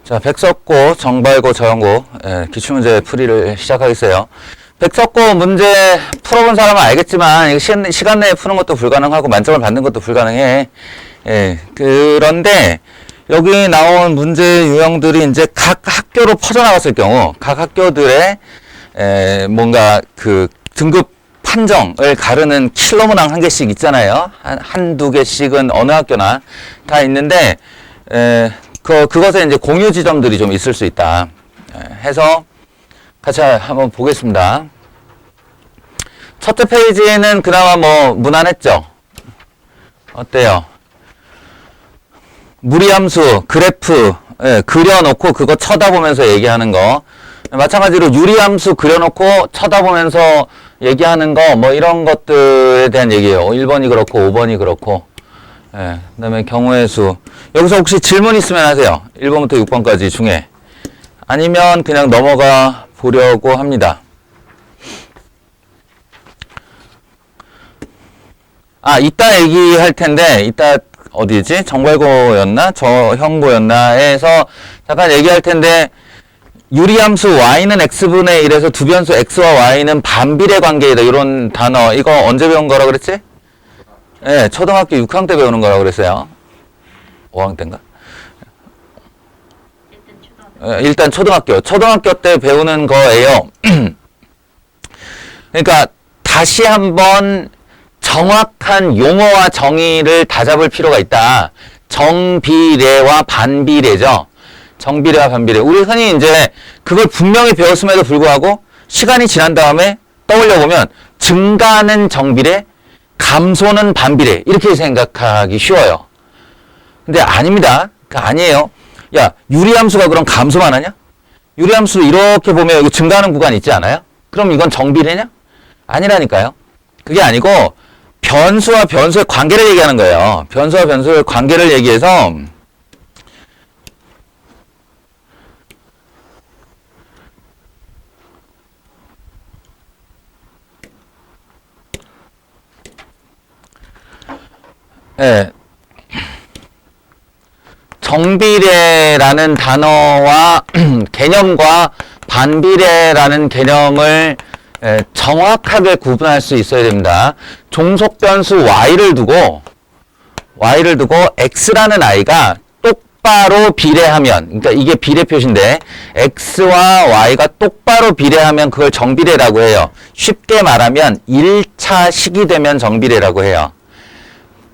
자, 백석고, 정발고, 저형고, 기출문제 풀이를 시작하겠어요. 백석고 문제 풀어본 사람은 알겠지만, 이거 시간 내에 푸는 것도 불가능하고, 만점을 받는 것도 불가능해. 그런데, 여기 나온 문제 유형들이 이제 각 학교로 퍼져나갔을 경우, 각 학교들의, 뭔가 그 등급 판정을 가르는 킬러문항 한 개씩 있잖아요. 한두 개씩은 어느 학교나 다 있는데, 그것에 이제 공유 지점들이 좀 있을 수 있다. 해서 같이 한번 보겠습니다. 첫째 페이지에는 그나마 뭐 무난했죠? 어때요? 무리함수, 그래프, 그려놓고 그거 쳐다보면서 얘기하는 거. 마찬가지로 유리함수 그려놓고 쳐다보면서 얘기하는 거, 뭐 이런 것들에 대한 얘기예요. 1번이 그렇고 5번이 그렇고. 그 다음에 경우의 수. 여기서 혹시 질문 있으면 하세요. 1번부터 6번까지 중에. 아니면 그냥 넘어가 보려고 합니다. 이따 얘기할 텐데, 이따 어디지? 정발고였나? 저형고였나? 해서 잠깐 얘기할 텐데, 유리함수 y는 x분의 1에서 두 변수 x와 y는 반비례 관계이다. 이런 단어. 이거 언제 배운 거라 그랬지? 초등학교 6학년 때 배우는 거라고 그랬어요. 5학년 때인가? 일단 초등학교 때 배우는 거예요. 그러니까 다시 한번 정확한 용어와 정의를 다잡을 필요가 있다. 정비례와 반비례죠. 정비례와 반비례. 우리 흔히 이제 그걸 분명히 배웠음에도 불구하고 시간이 지난 다음에 떠올려보면 증가는 정비례, 감소는 반비례 이렇게 생각하기 쉬워요. 근데 아닙니다. 아니에요. 야, 유리함수가 그럼 감소만 하냐? 유리함수 이렇게 보면 여기 증가하는 구간 있지 않아요? 그럼 이건 정비례냐? 아니라니까요. 그게 아니고 변수와 변수의 관계를 얘기하는 거예요. 변수와 변수의 관계를 얘기해서 정비례라는 단어와 개념과 반비례라는 개념을 정확하게 구분할 수 있어야 됩니다. 종속변수 y를 두고 x라는 i가 똑바로 비례하면, 그러니까 이게 비례 표시인데 x와 y가 똑바로 비례하면 그걸 정비례라고 해요. 쉽게 말하면 1차 식이 되면 정비례라고 해요.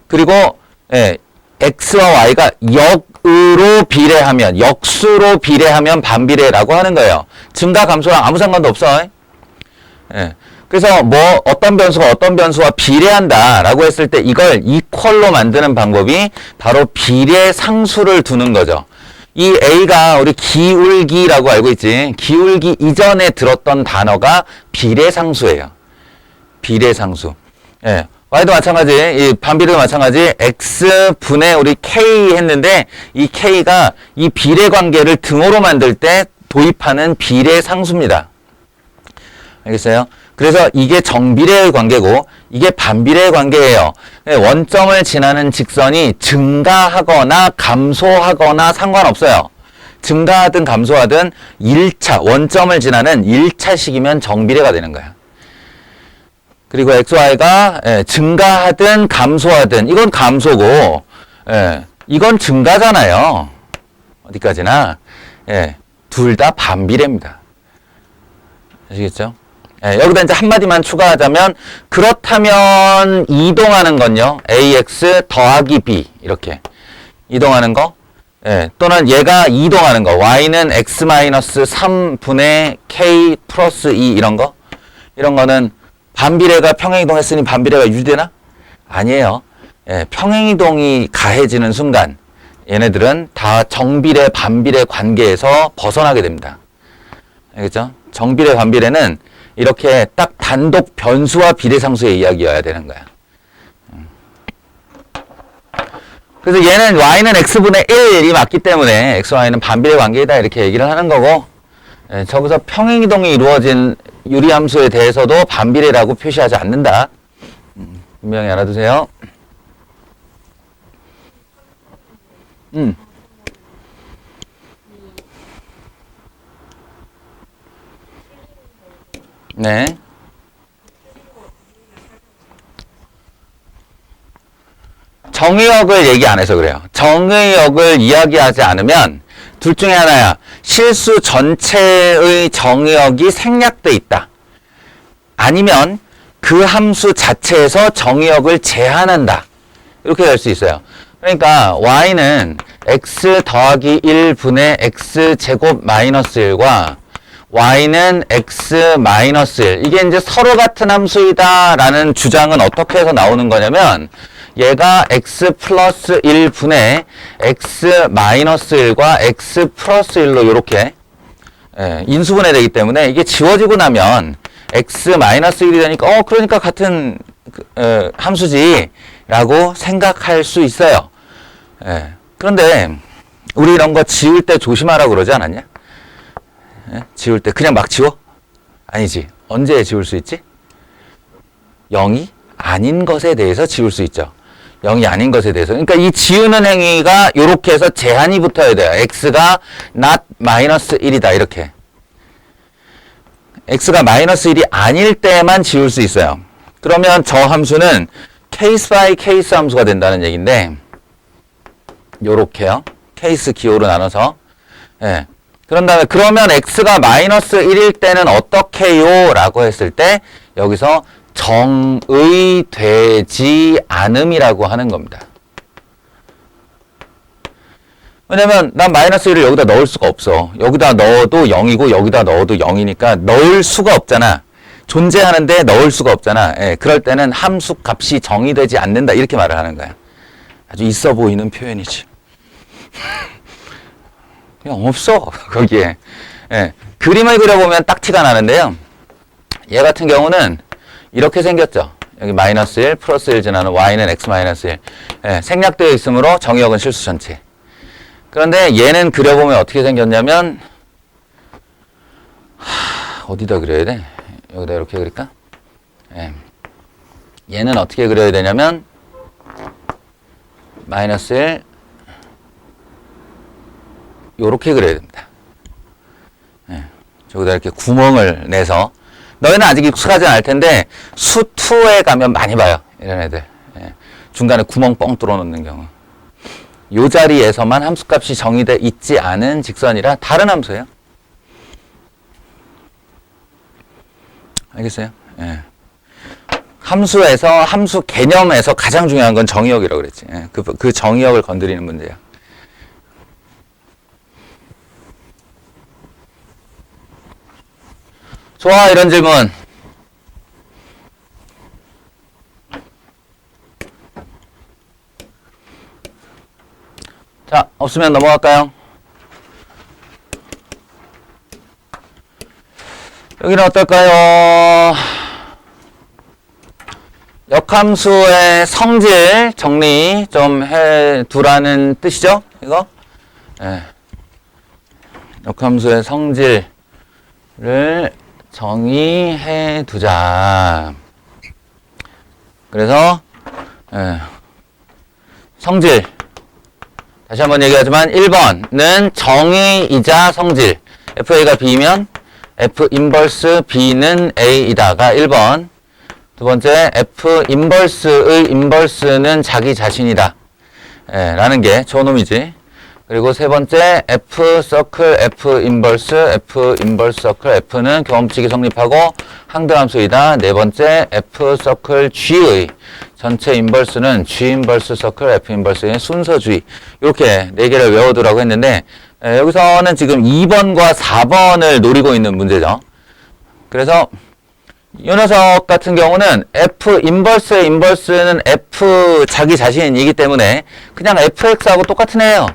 그리고 x와 y가 역으로 비례하면, 역수로 비례하면 반비례라고 하는 거예요. 증가 감소랑 아무 상관도 없어. 그래서 뭐 어떤 변수가 어떤 변수와 비례한다라고 했을 때 이걸 이퀄로 만드는 방법이 바로 비례 상수를 두는 거죠. 이 a가 우리 기울기라고 알고 있지. 기울기 이전에 들었던 단어가 비례 상수예요. 비례 상수. y도 마찬가지, 이 반비례도 마찬가지, x분의 우리 k 했는데, 이 k가 이 비례 관계를 등호로 만들 때 도입하는 비례 상수입니다. 알겠어요? 그래서 이게 정비례의 관계고, 이게 반비례의 관계예요. 원점을 지나는 직선이 증가하거나 감소하거나 상관없어요. 증가하든 감소하든 1차, 원점을 지나는 1차식이면 정비례가 되는 거야. 그리고 xy가 증가하든 감소하든 이건 감소고 이건 증가잖아요. 어디까지나 둘 다 반비례입니다. 아시겠죠? 여기다 이제 한마디만 추가하자면 그렇다면 이동하는 건요. ax 더하기 b 이렇게 이동하는 거 또는 얘가 이동하는 거 y는 x-3분의 k 플러스 2 이런 거는 반비례가 평행이동했으니 반비례가 유지되나? 아니에요. 평행이동이 가해지는 순간 얘네들은 다 정비례, 반비례 관계에서 벗어나게 됩니다. 알겠죠? 정비례, 반비례는 이렇게 딱 단독 변수와 비례상수의 이야기여야 되는 거야. 그래서 얘는 y는 x분의 1이 맞기 때문에 x, y는 반비례 관계이다 이렇게 얘기를 하는 거고 저기서 평행이동이 이루어진 유리함수에 대해서도 반비례라고 표시하지 않는다. 분명히 알아두세요. 네. 정의역을 얘기 안 해서 그래요. 정의역을 이야기하지 않으면 둘 중에 하나야. 실수 전체의 정의역이 생략돼 있다. 아니면 그 함수 자체에서 정의역을 제한한다. 이렇게 될 수 있어요. 그러니까 y는 x 더하기 1분의 x제곱 마이너스 1과 y는 x 마이너스 1. 이게 이제 서로 같은 함수이다라는 주장은 어떻게 해서 나오는 거냐면 얘가 x 플러스 1분의 x 마이너스 1과 x 플러스 1로 이렇게 인수분해 되기 때문에 이게 지워지고 나면 x 마이너스 1이 되니까 그러니까 같은 함수지 라고 생각할 수 있어요. 그런데 우리 이런 거 지울 때 조심하라고 그러지 않았냐? 지울 때 그냥 막 지워? 아니지. 언제 지울 수 있지? 0이 아닌 것에 대해서 지울 수 있죠. 0이 아닌 것에 대해서. 그러니까 이 지우는 행위가 이렇게 해서 제한이 붙어야 돼요. x가 not 마이너스 1이다. 이렇게. x가 마이너스 1이 아닐 때만 지울 수 있어요. 그러면 저 함수는 케이스 바이 케이스 함수가 된다는 얘기인데 요렇게요. 케이스 기호로 나눠서. 그런 다음에 그러면 x가 마이너스 1일 때는 어떻게요? 라고 했을 때 여기서 정의되지 않음이라고 하는 겁니다. 왜냐면 난 마이너스 1을 여기다 넣을 수가 없어. 여기다 넣어도 0이고 여기다 넣어도 0이니까 넣을 수가 없잖아. 존재하는데 넣을 수가 없잖아. 그럴 때는 함수 값이 정의되지 않는다. 이렇게 말을 하는 거야. 아주 있어 보이는 표현이지. 그냥 없어. 거기에. 그림을 그려보면 딱 티가 나는데요. 얘 같은 경우는 이렇게 생겼죠. 여기 마이너스 1, 플러스 1 지나는 y는 x 마이너스 1. 생략되어 있으므로 정의역은 실수 전체. 그런데 얘는 그려보면 어떻게 생겼냐면 어디다 그려야 돼? 여기다 이렇게 그릴까? 얘는 어떻게 그려야 되냐면 마이너스 1 요렇게 그려야 됩니다. 저기다 이렇게 구멍을 내서 너희는 아직 익숙하지 않을 텐데 수2에 가면 많이 봐요. 이런 애들. 중간에 구멍 뻥 뚫어 놓는 경우. 요 자리에서만 함수값이 정의되어 있지 않은 직선이라 다른 함수예요. 알겠어요? 함수에서, 함수 개념에서 가장 중요한 건 정의역이라고 그랬지. 그 정의역을 건드리는 문제야. 좋아, 이런 질문. 자, 없으면 넘어갈까요? 여기는 어떨까요? 역함수의 성질 정리 좀 해두라는 뜻이죠? 이거? 역함수의 성질을 정의해 두자. 그래서 성질 다시 한번 얘기하지만 1번은 정의이자 성질. FA가 B면 F 인버스 B는 A이다가 1번. 두 번째 F 인버스의 인버스는 자기 자신이다. 라는 게 저놈이지. 그리고 세 번째 F 서클 F 인버스 서클 F는 경험칙이 성립하고 항등함수이다. 네 번째 F 서클 G의 전체 인버스는 G 인버스 서클 F 인버스의 순서주의. 이렇게 네 개를 외워두라고 했는데 여기서는 지금 2번과 4번을 노리고 있는 문제죠. 그래서 이 녀석 같은 경우는 F 인버스의 인버스는 F 자기 자신이기 때문에 그냥 FX하고 똑같은 애예요.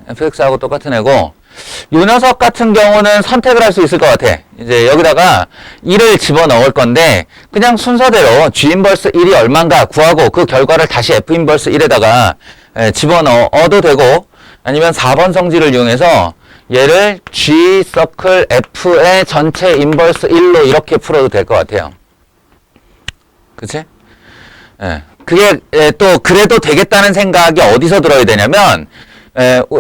FX하고 똑같은 애고 이 녀석 같은 경우는 선택을 할 수 있을 것 같아. 이제 여기다가 1을 집어넣을 건데 그냥 순서대로 G 인버스 1이 얼만가 구하고 그 결과를 다시 F 인버스 1에다가 집어넣어도 되고 아니면 4번 성질을 이용해서 얘를 G 서클 F의 전체 인버스 1로 이렇게 풀어도 될 것 같아요. 그치? 그게 또 그래도 되겠다는 생각이 어디서 들어야 되냐면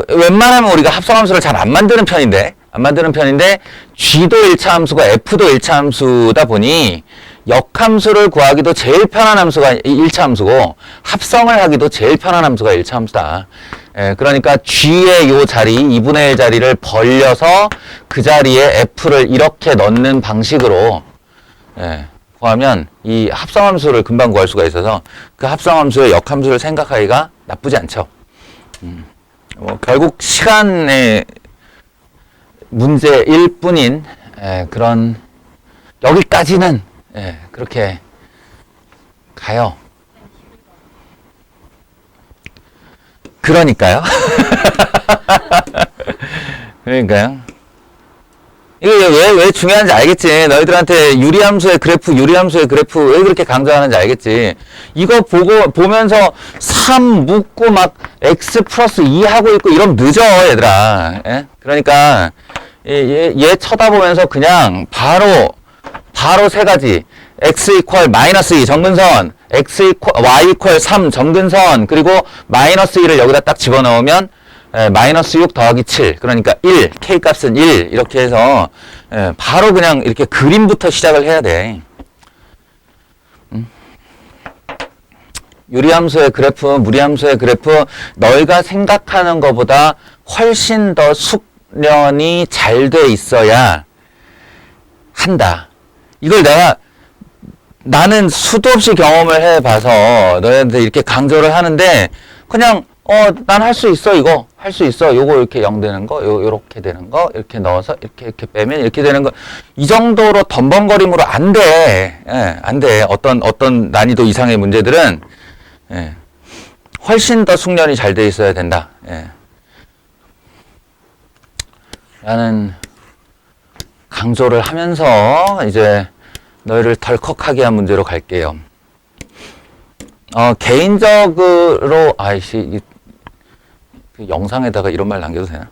웬만하면 우리가 합성함수를 잘 안 만드는 편인데 안 만드는 편인데 G도 1차 함수가 F도 1차 함수다 보니 역함수를 구하기도 제일 편한 함수가 1차 함수고 합성을 하기도 제일 편한 함수가 1차 함수다. 예, 그러니까 G의 요 자리, 2분의 1 자리를 벌려서 그 자리에 F를 이렇게 넣는 방식으로 예, 구하면 이 합성함수를 금방 구할 수가 있어서 그 합성함수의 역함수를 생각하기가 나쁘지 않죠. 뭐 결국 시간의 문제일 뿐인 그런 여기까지는 그렇게 가요. 그러니까요. 그러니까요. 이게 왜 중요한지 알겠지. 너희들한테 유리함수의 그래프 왜 그렇게 강조하는지 알겠지. 이거 보면서 3 묻고 막 x 플러스 2 하고 있고 이러면 늦어, 얘들아. 예? 그러니까, 얘 쳐다보면서 그냥 바로 세 가지. x 이퀄 마이너스 2 정근선, y 이퀄 3 정근선, 그리고 마이너스 2를 여기다 딱 집어넣으면 마이너스 6 더하기 7 그러니까 1 k 값은 1 이렇게 해서 바로 그냥 이렇게 그림부터 시작을 해야 돼. 유리함수의 그래프, 무리함수의 그래프 너희가 생각하는 것보다 훨씬 더 숙련이 잘 돼 있어야 한다. 이걸 나는 수도 없이 경험을 해봐서 너희한테 이렇게 강조를 하는데 그냥 난 할 수 있어, 이거. 할 수 있어. 요거 이렇게 0 되는 거, 요렇게 되는 거, 이렇게 넣어서, 이렇게 빼면 이렇게 되는 거. 이 정도로 덤벙거림으로 안 돼. 예, 안 돼. 어떤 난이도 이상의 문제들은, 예, 훨씬 더 숙련이 잘 돼 있어야 된다. 예. 라는 강조를 하면서, 이제, 너희를 덜컥하게 한 문제로 갈게요. 개인적으로, 그 영상에다가 이런 말 남겨도 되나?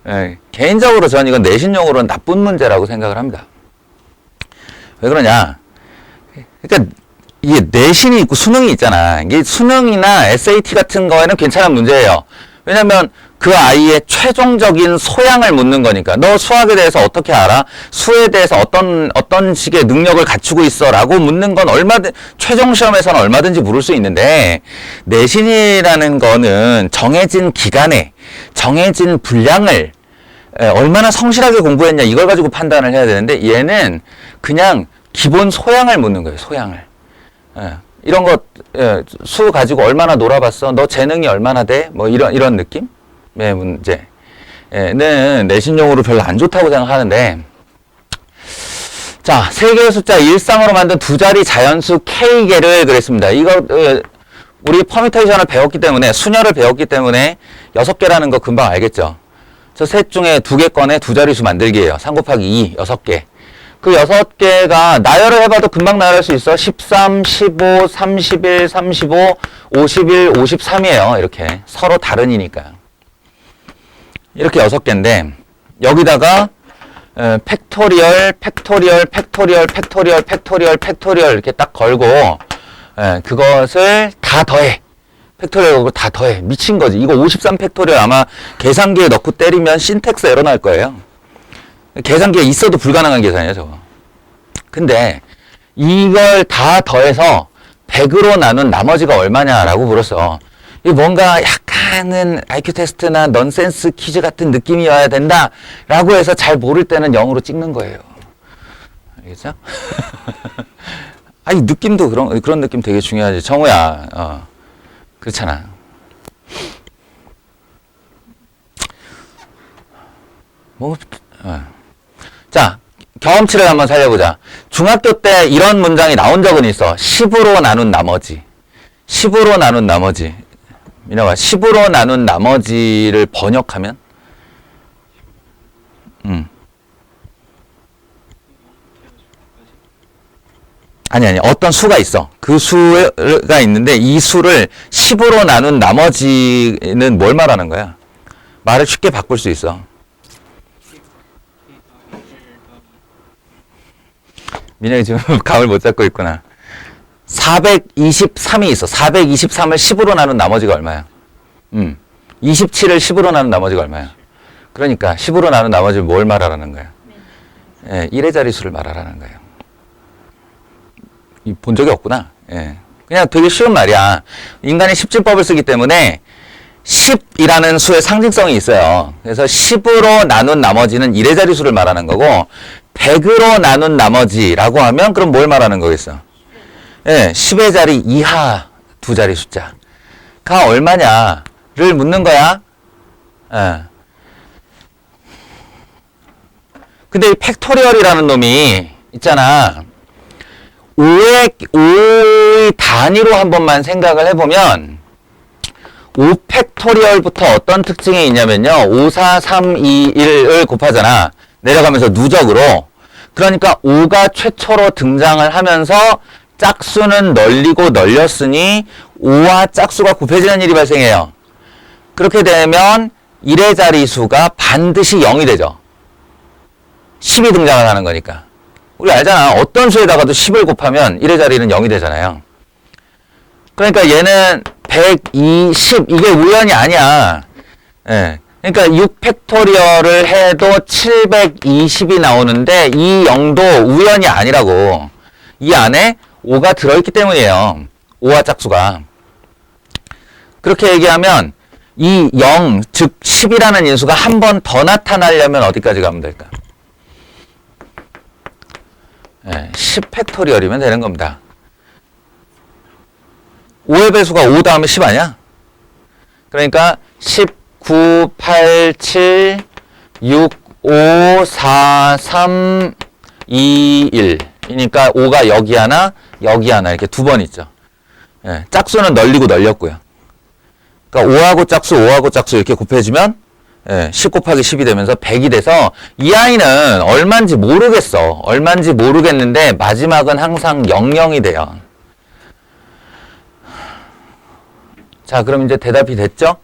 네, 개인적으로 저는 이건 내신용으로는 나쁜 문제라고 생각을 합니다. 왜 그러냐? 그러니까 이게 내신이 있고 수능이 있잖아. 이게 수능이나 SAT 같은 거에는 괜찮은 문제예요. 왜냐면 그 아이의 최종적인 소양을 묻는 거니까. 너 수학에 대해서 어떻게 알아? 수에 대해서 어떤 식의 능력을 갖추고 있어? 라고 묻는 건 최종 시험에서는 얼마든지 물을 수 있는데, 내신이라는 거는 정해진 기간에, 정해진 분량을 얼마나 성실하게 공부했냐, 이걸 가지고 판단을 해야 되는데, 얘는 그냥 기본 소양을 묻는 거예요, 소양을. 이런 거, 수 가지고 얼마나 놀아봤어? 너 재능이 얼마나 돼? 뭐 이런 느낌? 의 문제는 내신용으로 별로 안 좋다고 생각하는데, 자, 세 개의 숫자 일상으로 만든 두 자리 자연수 K개를 그랬습니다. 이거 우리 퍼뮤테이션을 배웠기 때문에, 수녀를 배웠기 때문에 6개라는 거 금방 알겠죠? 저 셋 중에 2개 꺼내 두 자리수 만들기예요. 3 곱하기 2, 6개. 그 6개가 나열을 해봐도 금방 나열할 수 있어. 13, 15, 31, 35, 51, 53이에요. 이렇게 서로 다른이니까. 이렇게 6개인데 여기다가 팩토리얼 이렇게 딱 걸고 그것을 다 더해. 팩토리얼 걸고 다 더해. 미친 거지. 이거 53 팩토리얼 아마 계산기에 넣고 때리면 신텍스 에러 날 거예요. 계산기에 있어도 불가능한 계산이에요, 저거. 근데 이걸 다 더해서 100으로 나눈 나머지가 얼마냐라고 물었어. 이 뭔가 약간은 IQ 테스트나 넌센스 퀴즈 같은 느낌이 와야 된다라고 해서 잘 모를 때는 0으로 찍는 거예요. 알겠죠? 아니, 느낌도 그런 느낌 되게 중요하지. 정우야, 그렇잖아. 자, 경험치를 한번 살려보자. 중학교 때 이런 문장이 나온 적은 있어. 10으로 나눈 나머지. 10으로 나눈 나머지. 민호가 10으로 나눈 나머지를 번역하면? 아니. 어떤 수가 있어. 그 수가 있는데 이 수를 10으로 나눈 나머지는 뭘 말하는 거야? 말을 쉽게 바꿀 수 있어. 민혁이 지금 감을 못 잡고 있구나. 423이 있어. 423을 10으로 나눈 나머지가 얼마야? 27을 10으로 나눈 나머지가 얼마야? 그러니까 10으로 나눈 나머지를 뭘 말하라는 거야? 1의 자릿수를 말하라는 거예요. 본 적이 없구나. 그냥 되게 쉬운 말이야. 인간이 십진법을 쓰기 때문에 10이라는 수의 상징성이 있어요. 그래서 10으로 나눈 나머지는 1의 자릿수를 말하는 거고 100으로 나눈 나머지라고 하면 그럼 뭘 말하는 거겠어? 10의 자리 이하 두 자리 숫자가 얼마냐를 묻는 거야. 근데 이 팩토리얼이라는 놈이 있잖아. 5의 단위로 한 번만 생각을 해보면 5 팩토리얼부터 어떤 특징이 있냐면요. 5, 4, 3, 2, 1을 곱하잖아. 내려가면서 누적으로. 그러니까 5가 최초로 등장을 하면서 짝수는 널리고 널렸으니 5와 짝수가 곱해지는 일이 발생해요. 그렇게 되면 1의 자리수가 반드시 0이 되죠. 10이 등장을 하는 거니까. 우리 알잖아. 어떤 수에다가도 10을 곱하면 1의 자리는 0이 되잖아요. 그러니까 얘는 120, 이게 우연이 아니야. 그러니까 6 팩토리얼을 해도 720이 나오는데 이 0도 우연이 아니라고. 이 안에 5가 들어있기 때문이에요. 5와 짝수가. 그렇게 얘기하면 이 0, 즉 10이라는 인수가 한 번 더 나타나려면 어디까지 가면 될까? 10 팩토리얼이면 되는 겁니다. 5의 배수가 5 다음에 10 아니야? 그러니까 10, 9, 8, 7, 6, 5, 4, 3, 2, 1 이니까 5가 여기 하나, 여기 하나 이렇게 두 번 있죠. 짝수는 널리고 널렸고요. 그러니까 5하고 짝수, 5하고 짝수 이렇게 곱해지면 10 곱하기 10이 되면서 100이 돼서 이 아이는 얼마인지 모르겠어. 얼마인지 모르겠는데 마지막은 항상 00이 돼요. 자, 그럼 이제 대답이 됐죠?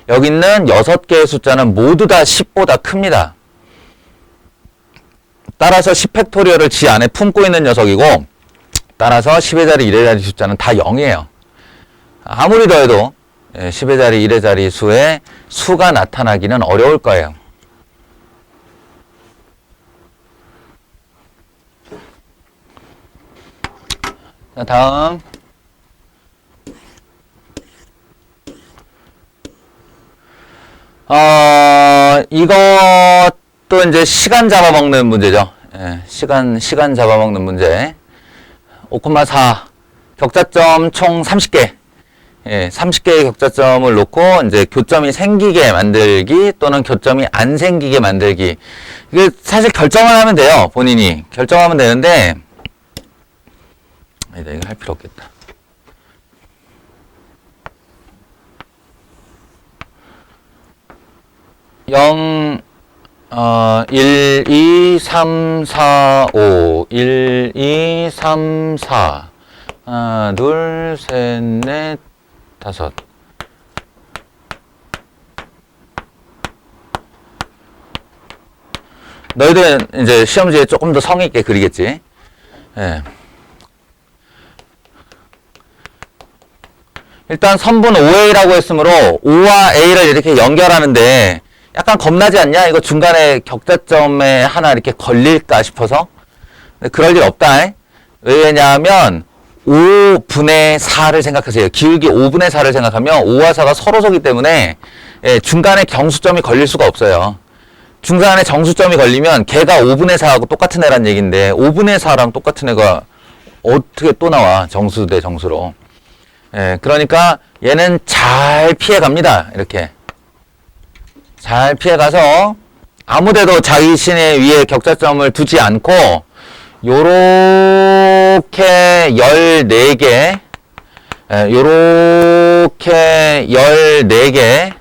여기 있는 6개의 숫자는 모두 다 10보다 큽니다. 따라서 10 팩토리얼을 지 안에 품고 있는 녀석이고 따라서 10의 자리, 1의 자리 숫자는 다 0이에요. 아무리 더해도 10의 자리, 1의 자리 수에 수가 나타나기는 어려울 거예요. 자, 다음. 이것도 이제 시간 잡아먹는 문제죠. 시간 잡아먹는 문제. 5,4 격자점 총 30개. 30개의 격자점을 놓고 이제 교점이 생기게 만들기 또는 교점이 안 생기게 만들기. 이게 사실 결정을 하면 돼요. 본인이. 결정하면 되는데 아니다, 이거 할 필요 없겠다. (0) 1, 2, 3, 4, 5 1, 2, 3, 4 하나, 둘, 셋, 넷, 다섯. 너희들은 이제 시험지에 조금 더 성의 있게 그리겠지. 일단 선분 OA라고 했으므로 O와 A를 이렇게 연결하는데 약간 겁나지 않냐? 이거 중간에 격자점에 하나 이렇게 걸릴까 싶어서. 그럴 일 없다. 왜냐하면 5분의 4를 생각하세요. 기울기 5분의 4를 생각하면 5와 4가 서로 서기 때문에 중간에 경수점이 걸릴 수가 없어요. 중간에 정수점이 걸리면 걔가 5분의 4하고 똑같은 애란 얘기인데 5분의 4랑 똑같은 애가 어떻게 또 나와. 정수 대 정수로. 그러니까 얘는 잘 피해갑니다. 이렇게. 잘 피해가서 아무데도 자신의 위에 격자점을 두지 않고 요렇게 14개 요렇게 14개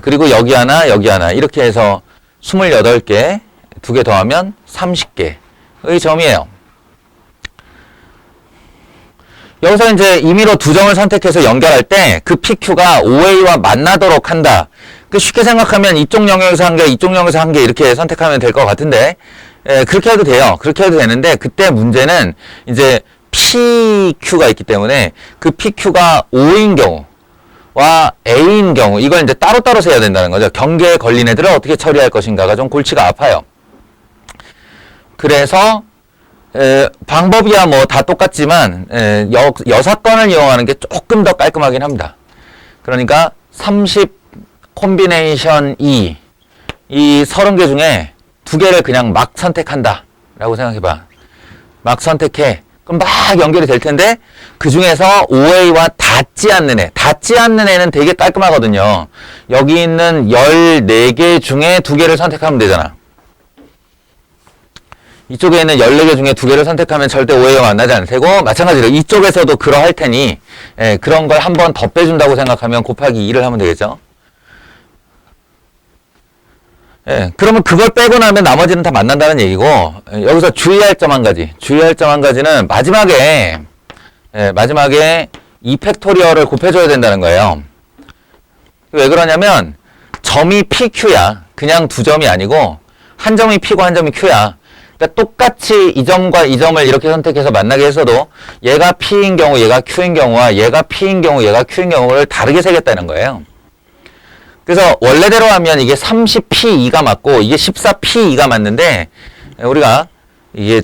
그리고 여기 하나 여기 하나 이렇게 해서 28개 2개 더하면 30개의 점이에요. 여기서 이제 임의로 두 점을 선택해서 연결할 때 그 PQ가 OA와 만나도록 한다. 쉽게 생각하면 이쪽 영역에서 한 개, 이쪽 영역에서 한 개 이렇게 선택하면 될 것 같은데 그렇게 해도 돼요. 그렇게 해도 되는데 그때 문제는 이제 PQ가 있기 때문에 그 PQ가 5인 경우 A인 경우, 이걸 이제 따로따로 세야 된다는 거죠. 경계에 걸린 애들을 어떻게 처리할 것인가가 좀 골치가 아파요. 그래서 방법이야 뭐 다 똑같지만 여사건을 이용하는 게 조금 더 깔끔하긴 합니다. 그러니까 30 콤비네이션 2, 이 30개 중에 2개를 그냥 막 선택한다 라고 생각해봐. 막 선택해. 그럼 막 연결이 될 텐데 그 중에서 OA와 닿지 않는 애는 되게 깔끔하거든요. 여기 있는 14개 중에 2개를 선택하면 되잖아. 이쪽에 있는 14개 중에 2개를 선택하면 절대 오해가 만나지 않을 테고, 마찬가지로 이쪽에서도 그러할 테니 그런 걸 한 번 더 빼준다고 생각하면 곱하기 2를 하면 되겠죠. 그러면 그걸 빼고 나면 나머지는 다 만난다는 얘기고, 여기서 주의할 점 한 가지. 주의할 점 한 가지는 마지막에 2팩토리얼을 곱해줘야 된다는 거예요. 왜 그러냐면 점이 PQ야. 그냥 두 점이 아니고 한 점이 P고 한 점이 Q야. 그러니까 똑같이 이 점과 이 점을 이렇게 선택해서 만나게 했어도 얘가 P인 경우, 얘가 Q인 경우와 얘가 P인 경우, 얘가 Q인 경우를 다르게 세겠다는 거예요. 그래서 원래대로 하면 이게 30P2가 맞고 이게 14P2가 맞는데, 우리가 이게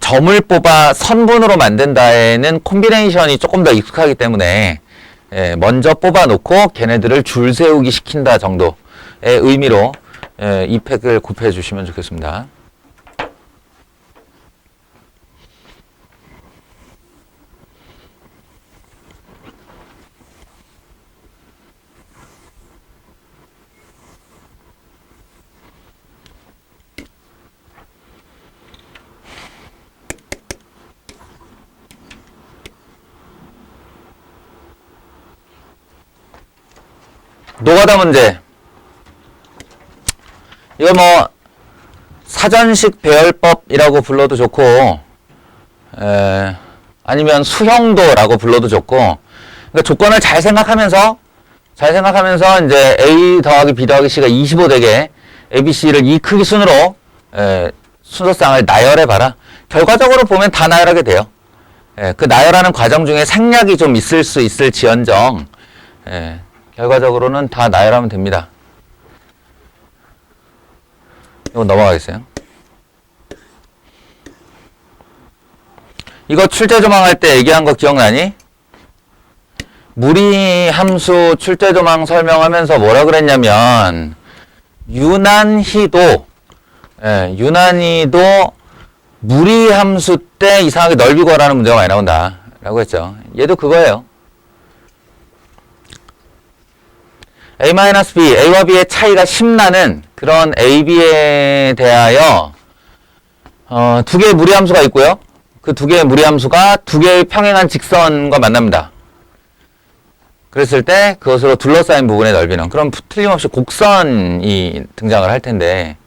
점을 뽑아 선분으로 만든다에는 콤비네이션이 조금 더 익숙하기 때문에 먼저 뽑아 놓고 걔네들을 줄 세우기 시킨다 정도의 의미로 이 팩을 곱해 주시면 좋겠습니다. 노가다 문제. 이거 뭐 사전식 배열법이라고 불러도 좋고, 아니면 수형도라고 불러도 좋고, 그러니까 조건을 잘 생각하면서 이제 A 더하기 B 더하기 C가 25 되게 A, B, C를 이 크기 순으로 순서상을 나열해봐라. 결과적으로 보면 다 나열하게 돼요. 그 나열하는 과정 중에 생략이 좀 있을 수 있을지언정 결과적으로는 다 나열하면 됩니다. 이거 넘어가겠어요. 이거 출제 조망 할 때 얘기한 거 기억나니? 무리 함수 출제 조망 설명하면서 뭐라 그랬냐면, 유난히도 무리 함수 때 이상하게 넓이 구하라는 문제가 많이 나온다 라고 했죠. 얘도 그거예요. A-B, A와 B의 차이가 10나는 그런 A, B에 대하여 2개의 무리함수가 있고요. 그 2개의 무리함수가 2개의 평행한 직선과 만납니다. 그랬을 때 그것으로 둘러싸인 부분의 넓이는, 그럼 틀림없이 곡선이 등장을 할 텐데,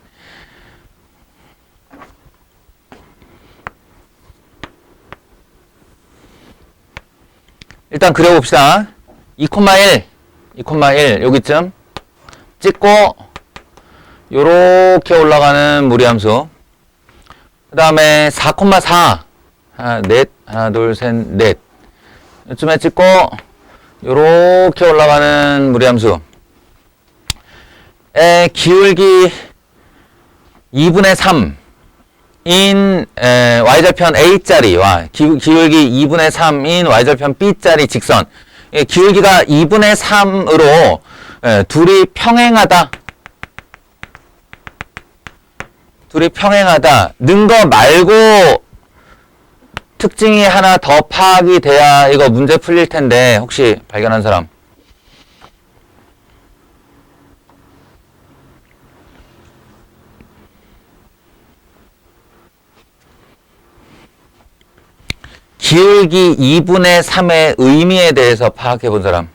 일단 그려봅시다. 2,1 여기쯤 찍고 요렇게 올라가는 무리함수, 그 다음에 4,4 하나 둘 셋 넷 요쯤에 찍고 요렇게 올라가는 무리함수 의 기울기 2분의 3인 y절편 A짜리와 기울기 2분의 3인 y절편 B짜리 직선, 기울기가 2분의 3으로 둘이 평행하다는 거 말고 특징이 하나 더 파악이 돼야 이거 문제 풀릴 텐데, 혹시 발견한 사람? 기울기 2분의 3의 의미에 대해서 파악해 본 사람?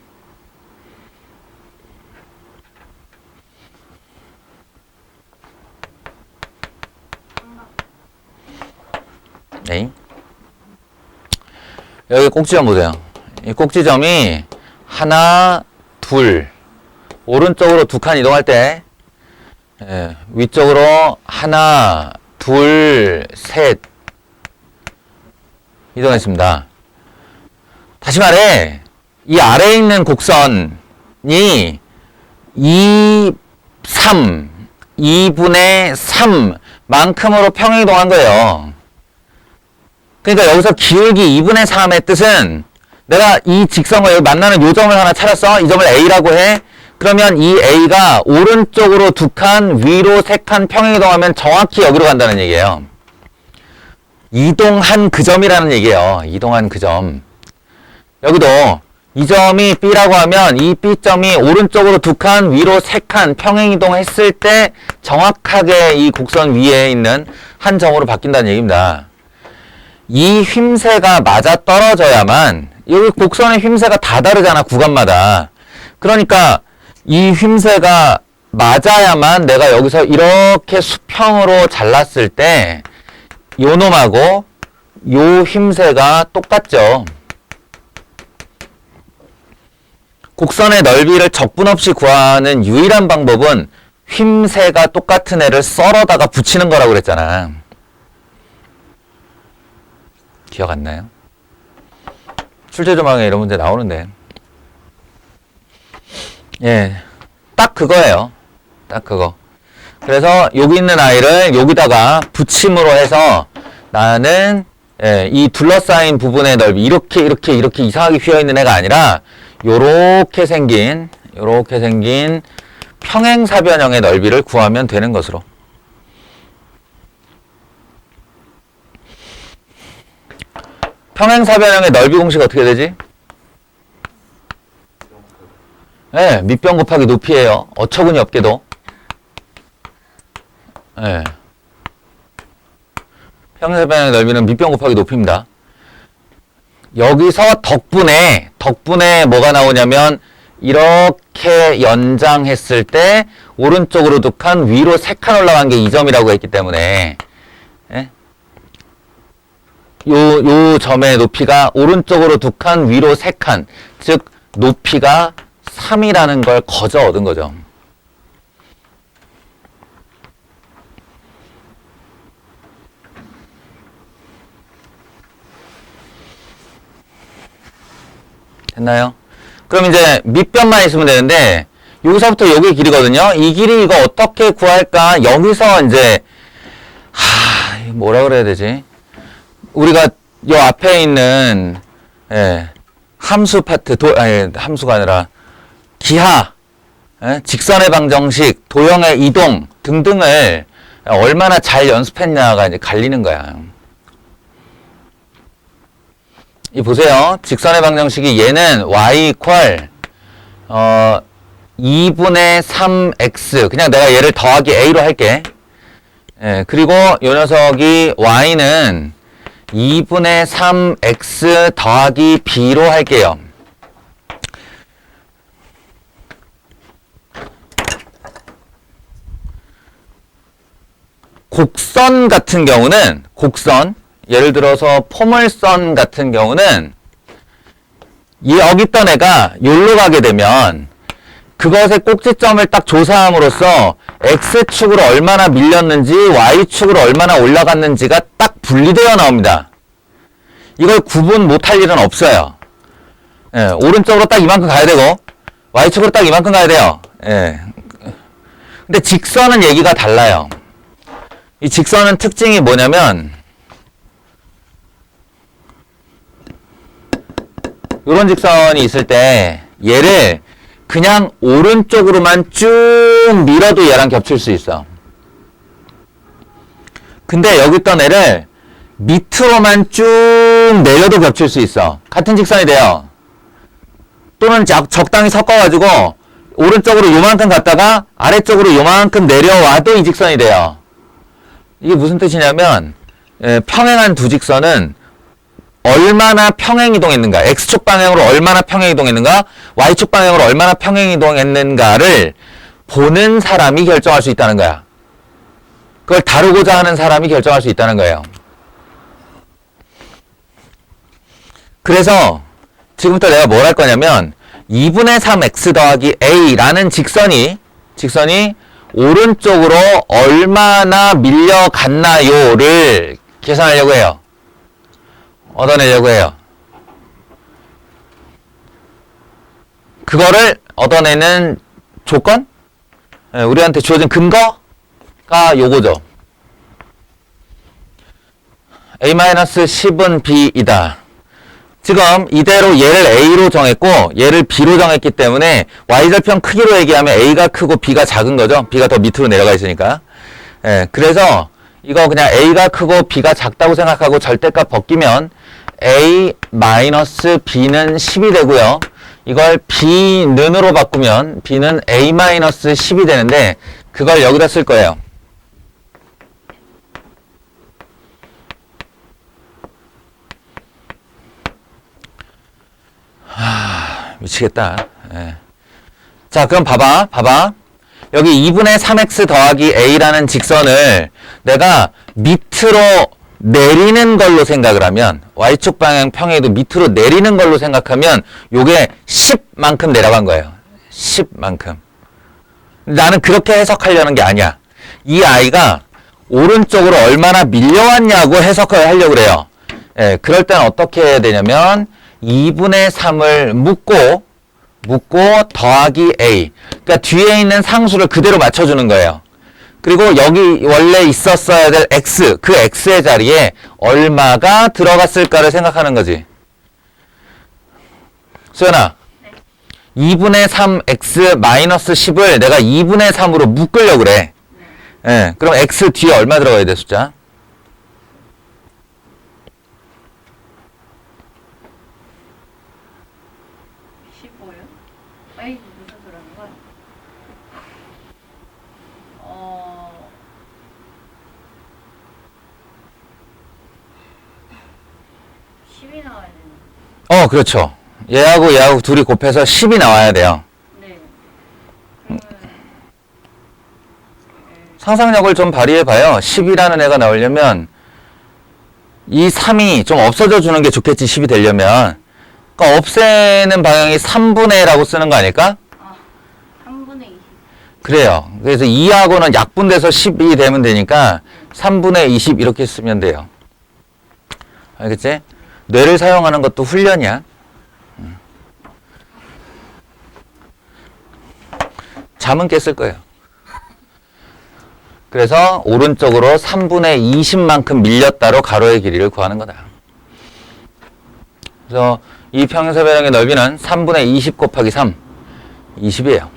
네. 여기 꼭지점 보세요. 이 꼭지점이 하나, 둘, 오른쪽으로 2칸 이동할 때 위쪽으로 하나, 둘, 셋 이동했습니다. 다시 말해, 이 아래에 있는 곡선 2, 3, 2분의 3만큼으로 평행이동한 거예요. 그러니까 여기서 기울기 2분의 3의 뜻은 내가 이 직선과 여기 만나는 요 점을 하나 찾았어. 이 점을 A라고 해. 그러면 이 A가 오른쪽으로 2칸, 위로 3칸 평행이동하면 정확히 여기로 간다는 얘기예요. 이동한 그 점이라는 얘기예요. 이동한 그 점. 여기도 이 점이 B라고 하면 이 B점이 오른쪽으로 2칸, 위로 3칸 평행이동했을 때 정확하게 이 곡선 위에 있는 한 점으로 바뀐다는 얘기입니다. 이 휨새가 맞아 떨어져야만, 여기 곡선의 휨새가 다 다르잖아, 구간마다. 그러니까 이 휨새가 맞아야만 내가 여기서 이렇게 수평으로 잘랐을 때 요 놈하고 요 휨새가 똑같죠. 곡선의 넓이를 적분 없이 구하는 유일한 방법은 휨새가 똑같은 애를 썰어다가 붙이는 거라고 그랬잖아. 기억 안 나요? 출제조망에 이런 문제 나오는데. 예, 딱 그거예요. 딱 그거. 그래서 여기 있는 아이를 여기다가 붙임으로 해서 나는 이 둘러싸인 부분의 넓이 이렇게 이상하게 휘어있는 애가 아니라 요렇게 생긴 평행사변형의 넓이를 구하면 되는 것으로. 평행사변형의 넓이 공식 어떻게 되지? 네, 밑변 곱하기 높이에요. 어처구니 없게도. 네. 평행사변형의 넓이는 밑변 곱하기 높이입니다. 여기서 덕분에 뭐가 나오냐면 이렇게 연장했을 때 오른쪽으로 2칸, 위로 3칸 올라간 게 이 점이라고 했기 때문에 예? 요 점의 높이가 오른쪽으로 2칸, 위로 3칸, 즉 높이가 3이라는 걸 거저 얻은 거죠. 됐나요? 그럼 이제 밑변만 있으면 되는데 여기서부터 여기 길이거든요. 이 길이 이거 어떻게 구할까? 여기서 이제 뭐라 그래야 되지? 우리가 요 앞에 있는 함수 파트, 함수가 아니라 기하, 직선의 방정식, 도형의 이동 등등을 얼마나 잘 연습했냐가 이제 갈리는 거야. 이 보세요. 직선의 방정식이 얘는 y 이퀄 2분의 3x, 그냥 내가 얘를 더하기 a로 할게. 그리고 요 녀석이 y는 2분의 3x 더하기 b로 할게요. 곡선 같은 경우는, 예를 들어서 포물선 같은 경우는 여기 있던 애가 여기로 가게 되면 그것의 꼭지점을 딱 조사함으로써 x축으로 얼마나 밀렸는지 y축으로 얼마나 올라갔는지가 딱 분리되어 나옵니다. 이걸 구분 못할 일은 없어요. 오른쪽으로 딱 이만큼 가야 되고 y축으로 딱 이만큼 가야 돼요. 근데 직선은 얘기가 달라요. 이 직선은 특징이 뭐냐면 이런 직선이 있을 때 얘를 그냥 오른쪽으로만 쭉 밀어도 얘랑 겹칠 수 있어. 근데 여기 있던 애를 밑으로만 쭉 내려도 겹칠 수 있어. 같은 직선이 돼요. 또는 적당히 섞어가지고 오른쪽으로 요만큼 갔다가 아래쪽으로 요만큼 내려와도 이 직선이 돼요. 이게 무슨 뜻이냐면 평행한 두 직선은 얼마나 평행이동했는가, x축 방향으로 얼마나 평행이동했는가, y축 방향으로 얼마나 평행이동했는가를 보는 사람이 결정할 수 있다는 거야. 그걸 다루고자 하는 사람이 결정할 수 있다는 거예요. 그래서 지금부터 내가 뭘 할 거냐면 2분의 3x 더하기 a라는 직선이 오른쪽으로 얼마나 밀려갔나요를 계산하려고 해요. 얻어내려고 해요. 그거를 얻어내는 조건? 예, 우리한테 주어진 근거가 요거죠. a-10은 b이다. 지금 이대로 얘를 a로 정했고 얘를 b로 정했기 때문에 y절편 크기로 얘기하면 a가 크고 b가 작은 거죠. b가 더 밑으로 내려가 있으니까. 예, 그래서 이거 그냥 a가 크고 b가 작다고 생각하고 절대값 벗기면 a-b는 10이 되고요. 이걸 b는으로 바꾸면 b는 a-10이 되는데 그걸 여기다 쓸 거예요. 미치겠다. 예. 자, 그럼 봐봐. 여기 2분의 3x 더하기 a라는 직선을 내가 밑으로 내리는 걸로 생각을 하면 y축 방향 평행에도 밑으로 내리는 걸로 생각하면 요게 10만큼 내려간 거예요. 10만큼. 나는 그렇게 해석하려는 게 아니야. 이 아이가 오른쪽으로 얼마나 밀려왔냐고 해석을 하려고 그래요. 예, 그럴 땐 어떻게 해야 되냐면 2분의 3을 묶고 더하기 a. 그러니까 뒤에 있는 상수를 그대로 맞춰주는 거예요. 그리고 여기 원래 있었어야 될 x, 그 x의 자리에 얼마가 들어갔을까를 생각하는 거지. 수연아, 네. 2분의 3x 마이너스 10을 내가 2분의 3으로 묶으려고 그래. 네. 예, 그럼 x 뒤에 얼마 들어가야 돼, 숫자? 15요? 아이, 무슨 소리 하는 거야? 10이 나와야 되는. 그렇죠. 얘하고 둘이 곱해서 10이 나와야 돼요. 네. 상상력을 좀 발휘해봐요. 10이라는 애가 나오려면 이 3이 좀 없어져 주는 게 좋겠지, 10이 되려면. 그러니까 없애는 방향이 3분의 라고 쓰는 거 아닐까? 3분의 20. 그래요. 그래서 2하고는 약분돼서 10이 되면 되니까 3분의 20 이렇게 쓰면 돼요. 알겠지? 뇌를 사용하는 것도 훈련이야. 잠은 깼을 거예요. 그래서 오른쪽으로 3분의 20만큼 밀렸다로 가로의 길이를 구하는 거다. 그래서 이 평행사변형의 넓이는 3분의 20 곱하기 3, 20이에요.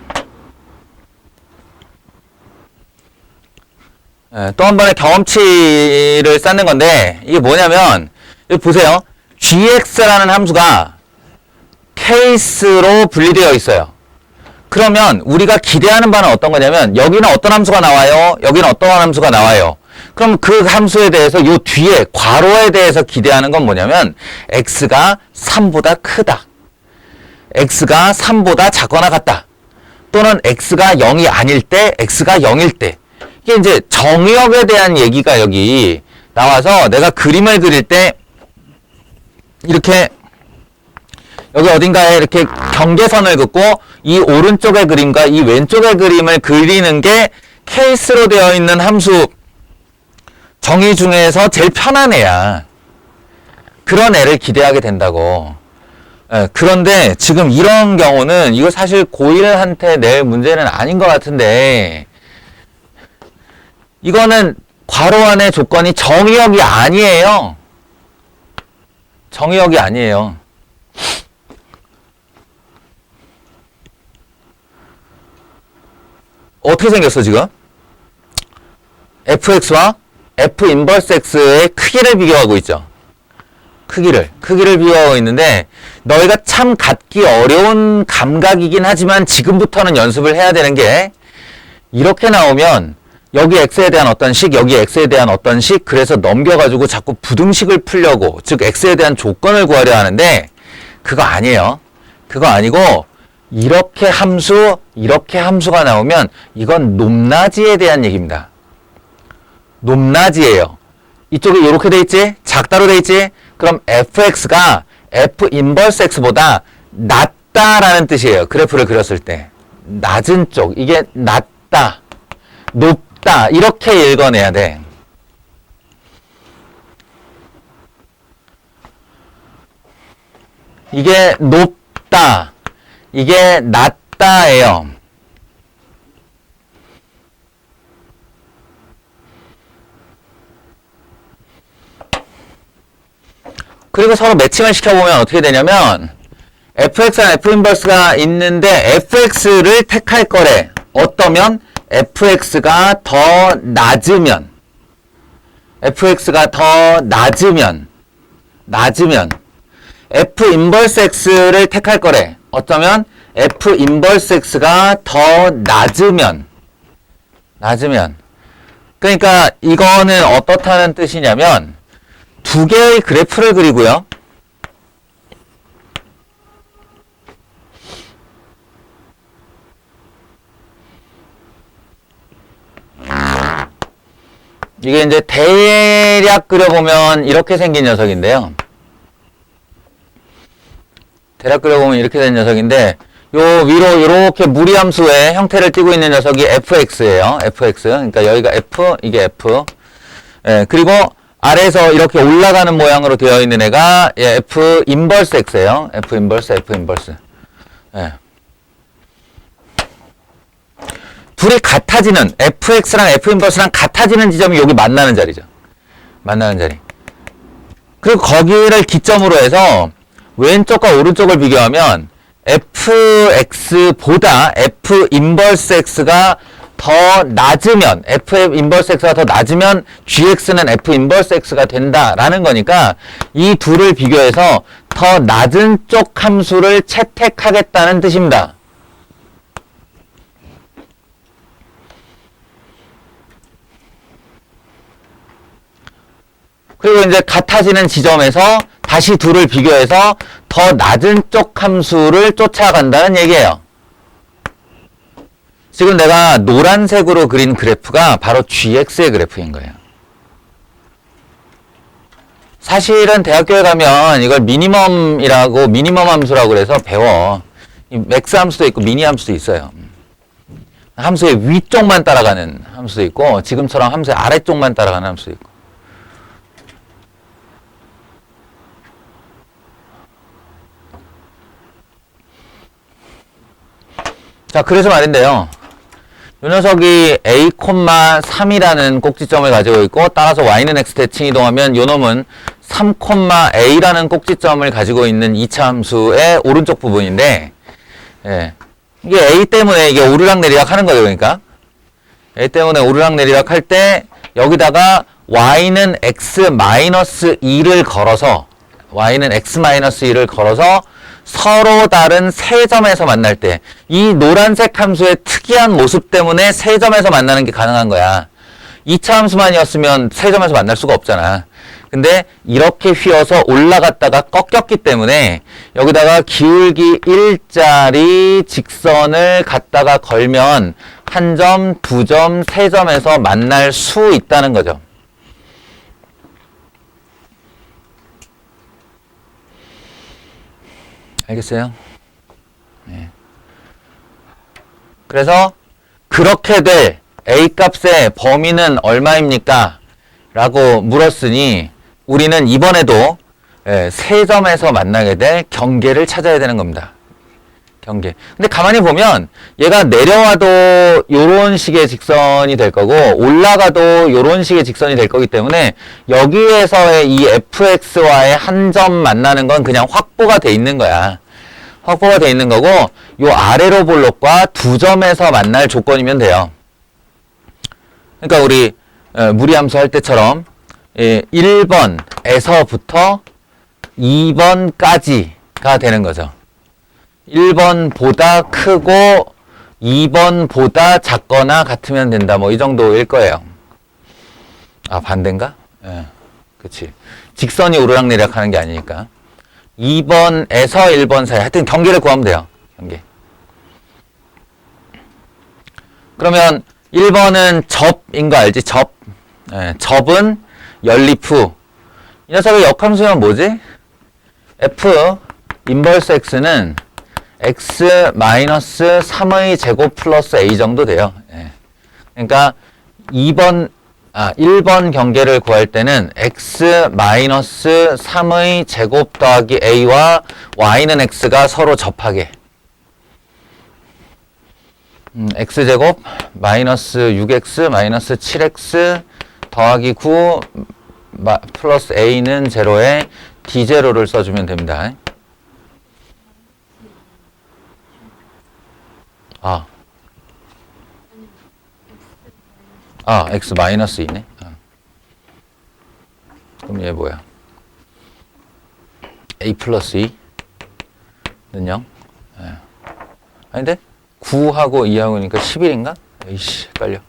또 한 번의 경험치를 쌓는 건데 이게 뭐냐면 여기 보세요. gx라는 함수가 케이스로 분리되어 있어요. 그러면 우리가 기대하는 바는 어떤 거냐면 여기는 어떤 함수가 나와요? 여기는 어떤 함수가 나와요? 그럼 그 함수에 대해서 요 뒤에 괄호에 대해서 기대하는 건 뭐냐면 x가 3보다 크다. x가 3보다 작거나 같다. 또는 x가 0이 아닐 때, x가 0일 때. 이게 이제 정의역에 대한 얘기가 여기 나와서 내가 그림을 그릴 때 이렇게 여기 어딘가에 이렇게 경계선을 긋고 이 오른쪽의 그림과 이 왼쪽의 그림을 그리는 게 케이스로 되어 있는 함수 정의 중에서 제일 편한 애야. 그런 애를 기대하게 된다고. 그런데 지금 이런 경우는 이거 사실 고1한테 낼 문제는 아닌 것 같은데 이거는 괄호 안의 조건이 정의역이 아니에요. 정의역이 아니에요. 어떻게 생겼어 지금? fx와 f 인버스 x의 크기를 비교하고 있죠. 크기를 비교하고 있는데 너희가 참 갖기 어려운 감각이긴 하지만 지금부터는 연습을 해야 되는 게 이렇게 나오면 여기 x에 대한 어떤 식, 여기 x에 대한 어떤 식, 그래서 넘겨가지고 자꾸 부등식을 풀려고, 즉 x에 대한 조건을 구하려 하는데 그거 아니에요. 그거 아니고 이렇게 함수가 나오면 이건 높낮이에 대한 얘기입니다. 높낮이에요. 이쪽에 이렇게 돼 있지? 작다로 돼 있지? 그럼 fx가 f 인버스 x보다 낮다라는 뜻이에요. 그래프를 그렸을 때. 낮은 쪽. 이게 낮다. 높다. 이렇게 읽어내야 돼. 이게 높다. 이게 낮다. 있다예요. 그리고 서로 매칭을 시켜보면 어떻게 되냐면 fx랑 f 인버스가 있는데 fx를 택할 거래. 어떠면? fx가 더 낮으면 f 인버스 x를 택할 거래. 어쩌면 f 인버스 x가 더 낮으면. 그러니까 이거는 어떻다는 뜻이냐면 두 개의 그래프를 그리고요. 이게 이제 대략 그려보면 이렇게 생긴 녀석인데요. 대략 그려보면 이렇게 된 녀석인데 요 위로 이렇게 무리함수의 형태를 띠고 있는 녀석이 fx예요. fx. 그러니까 여기가 f, 이게 f. 예, 그리고 아래에서 이렇게 올라가는 모양으로 되어 있는 애가 예, f 인버스 x예요. f 인버스. 예. 둘이 같아지는 fx랑 f 인버스랑 같아지는 지점이 여기 만나는 자리죠. 만나는 자리. 그리고 거기를 기점으로 해서 왼쪽과 오른쪽을 비교하면 fx보다 f 인버스 x가 더 낮으면 f 인버스 x가 더 낮으면 gx는 f 인버스 x가 된다라는 거니까 이 둘을 비교해서 더 낮은 쪽 함수를 채택하겠다는 뜻입니다. 그리고 이제 같아지는 지점에서 다시 둘을 비교해서 더 낮은 쪽 함수를 쫓아간다는 얘기예요. 지금 내가 노란색으로 그린 그래프가 바로 gx의 그래프인 거예요. 사실은 대학교에 가면 이걸 미니멈 함수라고 그래서 배워. 맥스 함수도 있고 미니 함수도 있어요. 함수의 위쪽만 따라가는 함수도 있고 지금처럼 함수의 아래쪽만 따라가는 함수도 있고. 자, 그래서 말인데요. 이 녀석이 a, 3이라는 꼭지점을 가지고 있고 따라서 y는 x 대칭 이동하면 요 놈은 3, a라는 꼭지점을 가지고 있는 2차 함수의 오른쪽 부분인데 예. 이게 a 때문에 이게 오르락내리락 하는 거예요. 그러니까 a 때문에 오르락내리락 할 때 여기다가 y는 x-2를 걸어서 서로 다른 세 점에서 만날 때 이 노란색 함수의 특이한 모습 때문에 세 점에서 만나는 게 가능한 거야. 2차 함수만이었으면 세 점에서 만날 수가 없잖아. 근데 이렇게 휘어서 올라갔다가 꺾였기 때문에 여기다가 기울기 1짜리 직선을 갖다가 걸면 한 점, 두 점, 세 점에서 만날 수 있다는 거죠. 알겠어요? 네. 그래서 그렇게 될 A 값의 범위는 얼마입니까? 라고 물었으니 우리는 이번에도 세 점에서 만나게 될 경계를 찾아야 되는 겁니다. 경계. 근데 가만히 보면 얘가 내려와도 요런 식의 직선이 될 거고 올라가도 요런 식의 직선이 될 거기 때문에 여기에서의 이 fx와의 한 점 만나는 건 그냥 확보가 돼 있는 거야. 확보가 돼 있는 거고 요 아래로 볼록과 두 점에서 만날 조건이면 돼요. 그러니까 우리 무리함수 할 때처럼 1번에서부터 2번까지가 되는 거죠. 1번보다 크고 2번보다 작거나 같으면 된다. 뭐 이 정도일 거예요. 아, 반대인가? 예. 그치. 직선이 오르락내리락 하는 게 아니니까. 2번에서 1번 사이. 하여튼 경계를 구하면 돼요. 경계. 그러면 1번은 접인 거 알지? 접. 예, 접은 연립 후. 이 녀석의 역함수면 뭐지? f 인버스 x는 x-3의 제곱 플러스 a 정도 돼요. 예. 그러니까 1번 경계를 구할 때는 x-3의 제곱 더하기 a와 y는 x가 서로 접하게. x제곱 마이너스 6x 마이너스 7x 더하기 9 플러스 a는 제로에 d0를 써주면 됩니다. x 마이너스 2네. 그럼 얘 뭐야? a 플러스 2는 0? 아닌데? 9하고 2하고니까 11인가? 에이씨, 헷갈려.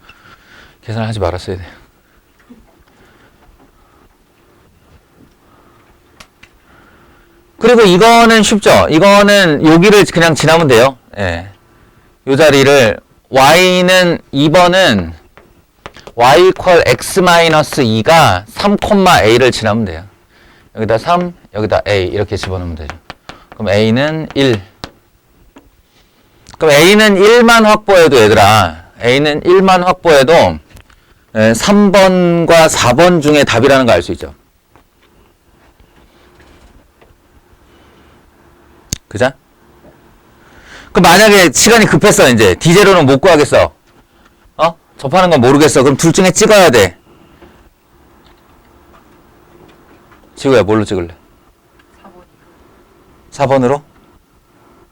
계산하지 말았어야 돼. 그리고 이거는 쉽죠? 이거는 여기를 그냥 지나면 돼요. 예. 요 자리를, y는 2번은 y equal x-2가 3,a를 지나면 돼요. 여기다 3, 여기다 a 이렇게 집어넣으면 되죠. 그럼 a는 1. 그럼 a는 1만 확보해도 얘들아, a는 1만 확보해도 3번과 4번 중에 답이라는 거 알 수 있죠. 그죠? 그럼 만약에 시간이 급했어, 이제 d0는 못 구하겠어. 접하는 건 모르겠어. 그럼 둘 중에 찍어야 돼. 지우야, 뭘로 찍을래? 4번으로?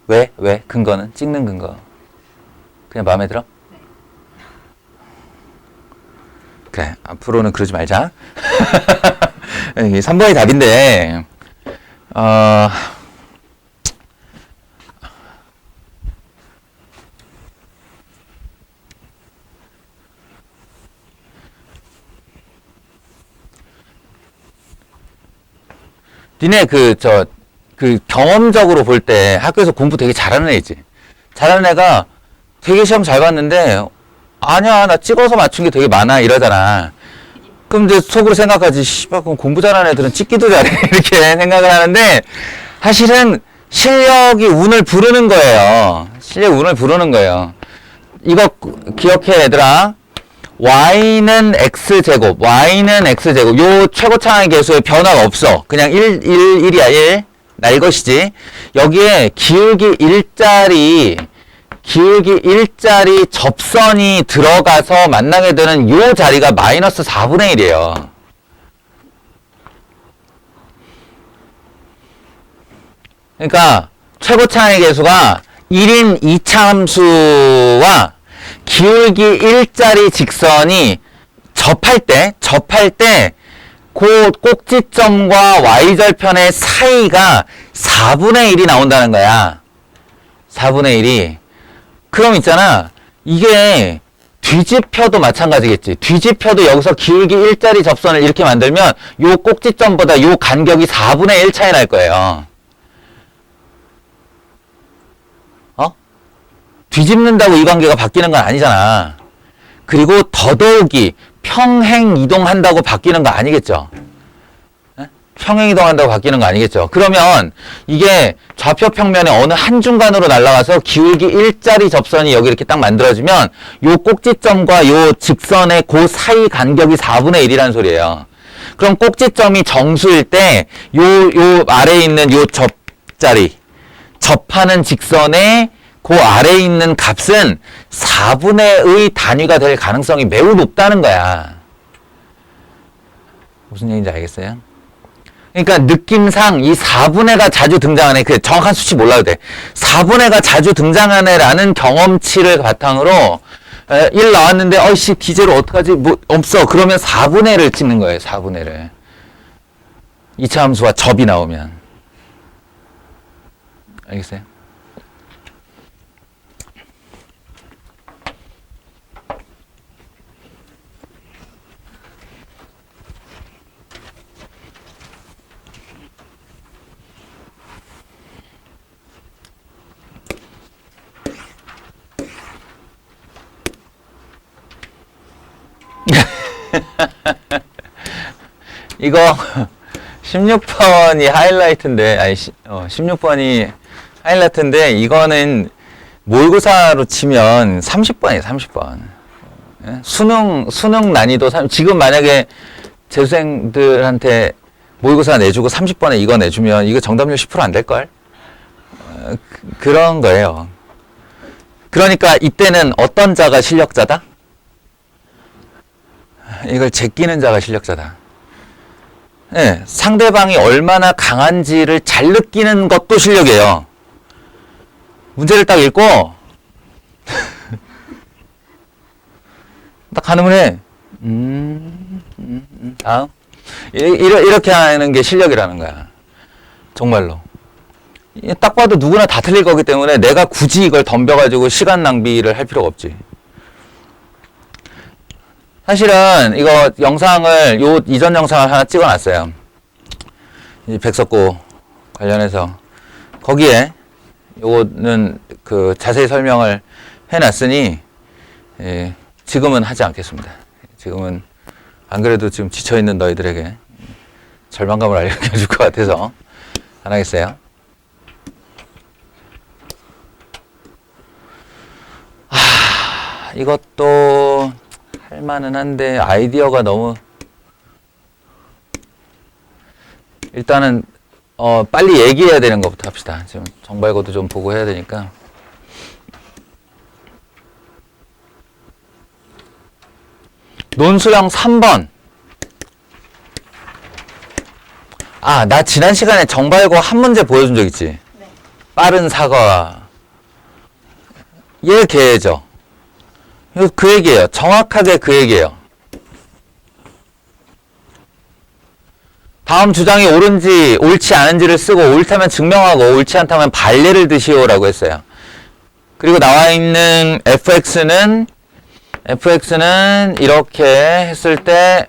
왜? 근거는? 찍는 근거. 그냥 마음에 들어? 네. 그래, 앞으로는 그러지 말자. 3번이 답인데, 니네 경험적으로 볼 때 학교에서 공부 되게 잘하는 애 있지? 잘하는 애가 되게 시험 잘 봤는데, 아니야, 나 찍어서 맞춘 게 되게 많아, 이러잖아. 그럼 이제 속으로 생각하지, 씨발, 그럼 공부 잘하는 애들은 찍기도 잘해. 이렇게 생각을 하는데, 사실은 실력이 운을 부르는 거예요. 실력이 운을 부르는 거예요. 이거 기억해, 얘들아. y는 x제곱, 요 최고차항의 계수에 변화가 없어. 그냥 1이야, 1. 나 이것이지. 여기에 기울기 1짜리 접선이 들어가서 만나게 되는 요 자리가 마이너스 4분의 1이에요. 그러니까 최고차항의 계수가 1인 2차함수와 기울기 1짜리 직선이 접할 때 그 꼭지점과 y절편의 사이가 4분의 1이 나온다는 거야. 4분의 1이. 그럼 있잖아. 이게 뒤집혀도 마찬가지겠지. 뒤집혀도 여기서 기울기 1짜리 접선을 이렇게 만들면 요 꼭지점보다 요 간격이 4분의 1 차이 날 거예요. 뒤집는다고 이 관계가 바뀌는 건 아니잖아. 그리고 더더욱이 평행 이동한다고 바뀌는 거 아니겠죠? 평행 이동한다고 바뀌는 거 아니겠죠? 그러면 이게 좌표 평면의 어느 한 중간으로 날아가서 기울기 1짜리 접선이 여기 이렇게 딱 만들어지면 요 꼭지점과 요 직선의 그 사이 간격이 4분의 1이라는 소리예요. 그럼 꼭지점이 정수일 때 요 아래에 있는 요 접자리, 접하는 직선의 그 아래에 있는 값은 4분의의 단위가 될 가능성이 매우 높다는 거야. 무슨 얘기인지 알겠어요? 그러니까 느낌상 이 4분의가 자주 등장하네. 그 정확한 수치 몰라도 돼. 4분의가 자주 등장하네라는 경험치를 바탕으로 1 나왔는데 어이씨 기재로 어떡하지? 뭐 없어. 그러면 4분의를 찍는 거예요. 4분의를. 2차 함수와 접이 나오면. 알겠어요? 이거 16번이 하이라이트인데, 16번이 하이라이트인데, 이거는 모의고사로 치면 30번이에요, 30번. 수능 난이도, 지금 만약에 재수생들한테 모의고사 내주고 30번에 이거 내주면 이거 정답률 10% 안 될걸? 그런 거예요. 그러니까 이때는 어떤 자가 실력자다? 이걸 제끼는 자가 실력자다. 네, 상대방이 얼마나 강한지를 잘 느끼는 것도 실력이에요. 문제를 딱 읽고 딱 가늠을 해. 다음. 이렇게 하는 게 실력이라는 거야. 정말로. 딱 봐도 누구나 다 틀릴 거기 때문에 내가 굳이 이걸 덤벼가지고 시간 낭비를 할 필요가 없지. 사실은 이거 영상을, 이전 영상을 하나 찍어놨어요. 이 백석고 관련해서. 거기에 요거는 그 자세히 설명을 해놨으니, 예, 지금은 하지 않겠습니다. 지금은 안 그래도 지금 지쳐있는 너희들에게 절망감을 알려줄 것 같아서 안 하겠어요. 이것도 할만은 한데 아이디어가 너무, 일단은 빨리 얘기해야 되는 것부터 합시다. 지금 정발고도 좀 보고 해야 되니까. 논술형 3번. 나 지난 시간에 정발고 한 문제 보여준 적 있지? 네. 빠른 사과. 얘 걔죠. 이거 그 얘기예요. 정확하게 그 얘기예요. 다음 주장이 옳은지 옳지 않은지를 쓰고 옳다면 증명하고 옳지 않다면 발례를 드시오라고 했어요. 그리고 나와 있는 fx는 이렇게 했을 때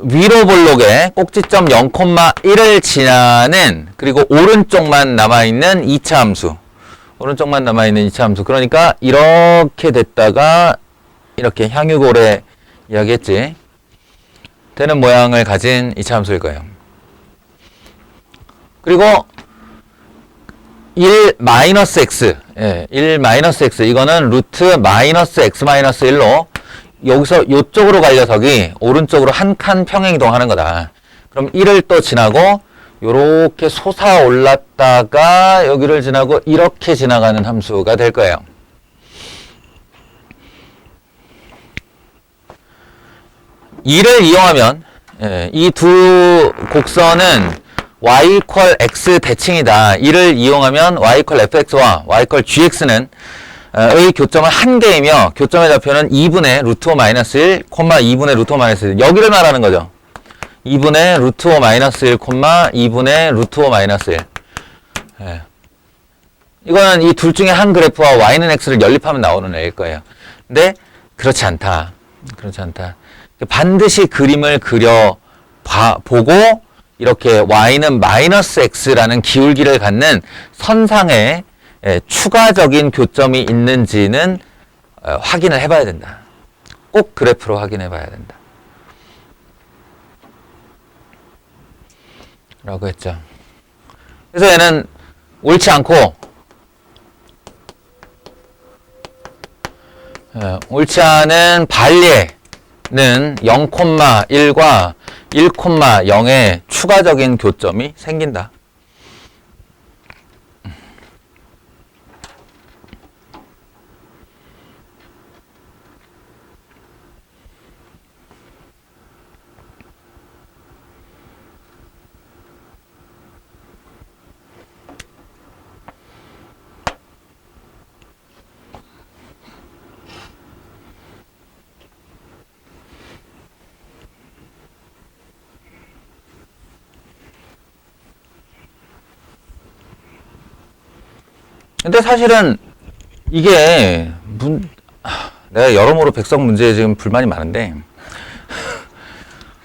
위로 볼록에 꼭지점 0,1을 지나는, 그리고 오른쪽만 남아있는 2차 함수. 오른쪽만 남아있는 2차 함수. 그러니까 이렇게 됐다가 이렇게 향유고래 이야기했지. 되는 모양을 가진 2차 함수일 거예요. 그리고 1-x, 예, 1-x, 이거는 루트 마이너스 x-1로 여기서 요쪽으로 갈 녀석이 오른쪽으로 한 칸 평행이동하는 거다. 그럼 1을 또 지나고 요렇게 솟아 올랐다가 여기를 지나고 이렇게 지나가는 함수가 될 거예요. 이를 이용하면, 예, 이 두 곡선은 y = x 대칭이다. 이를 이용하면 y = fx와 y = gx는 의 교점은 한 개이며 교점의 좌표는 2분의 루트 5 마이너스 1, 2분의 루트 5 마이너스 1. 여기를 말하는 거죠. 2분의 루트 5 마이너스 1, 2분의 루트 5 마이너스 1. 예. 이거는 이 둘 중에 한 그래프와 y는 x를 연립하면 나오는 애일 거예요. 근데 그렇지 않다. 그렇지 않다. 반드시 그림을 보고 이렇게 y는 마이너스 x라는 기울기를 갖는 선상에 추가적인 교점이 있는지는 확인을 해봐야 된다. 꼭 그래프로 확인해 봐야 된다. 라고 했죠. 그래서 얘는 옳지 않고, 옳지 않은 발례는 0,1과 1,0의 추가적인 교점이 생긴다. 근데 사실은 이게 내가 여러모로 백석 문제에 지금 불만이 많은데,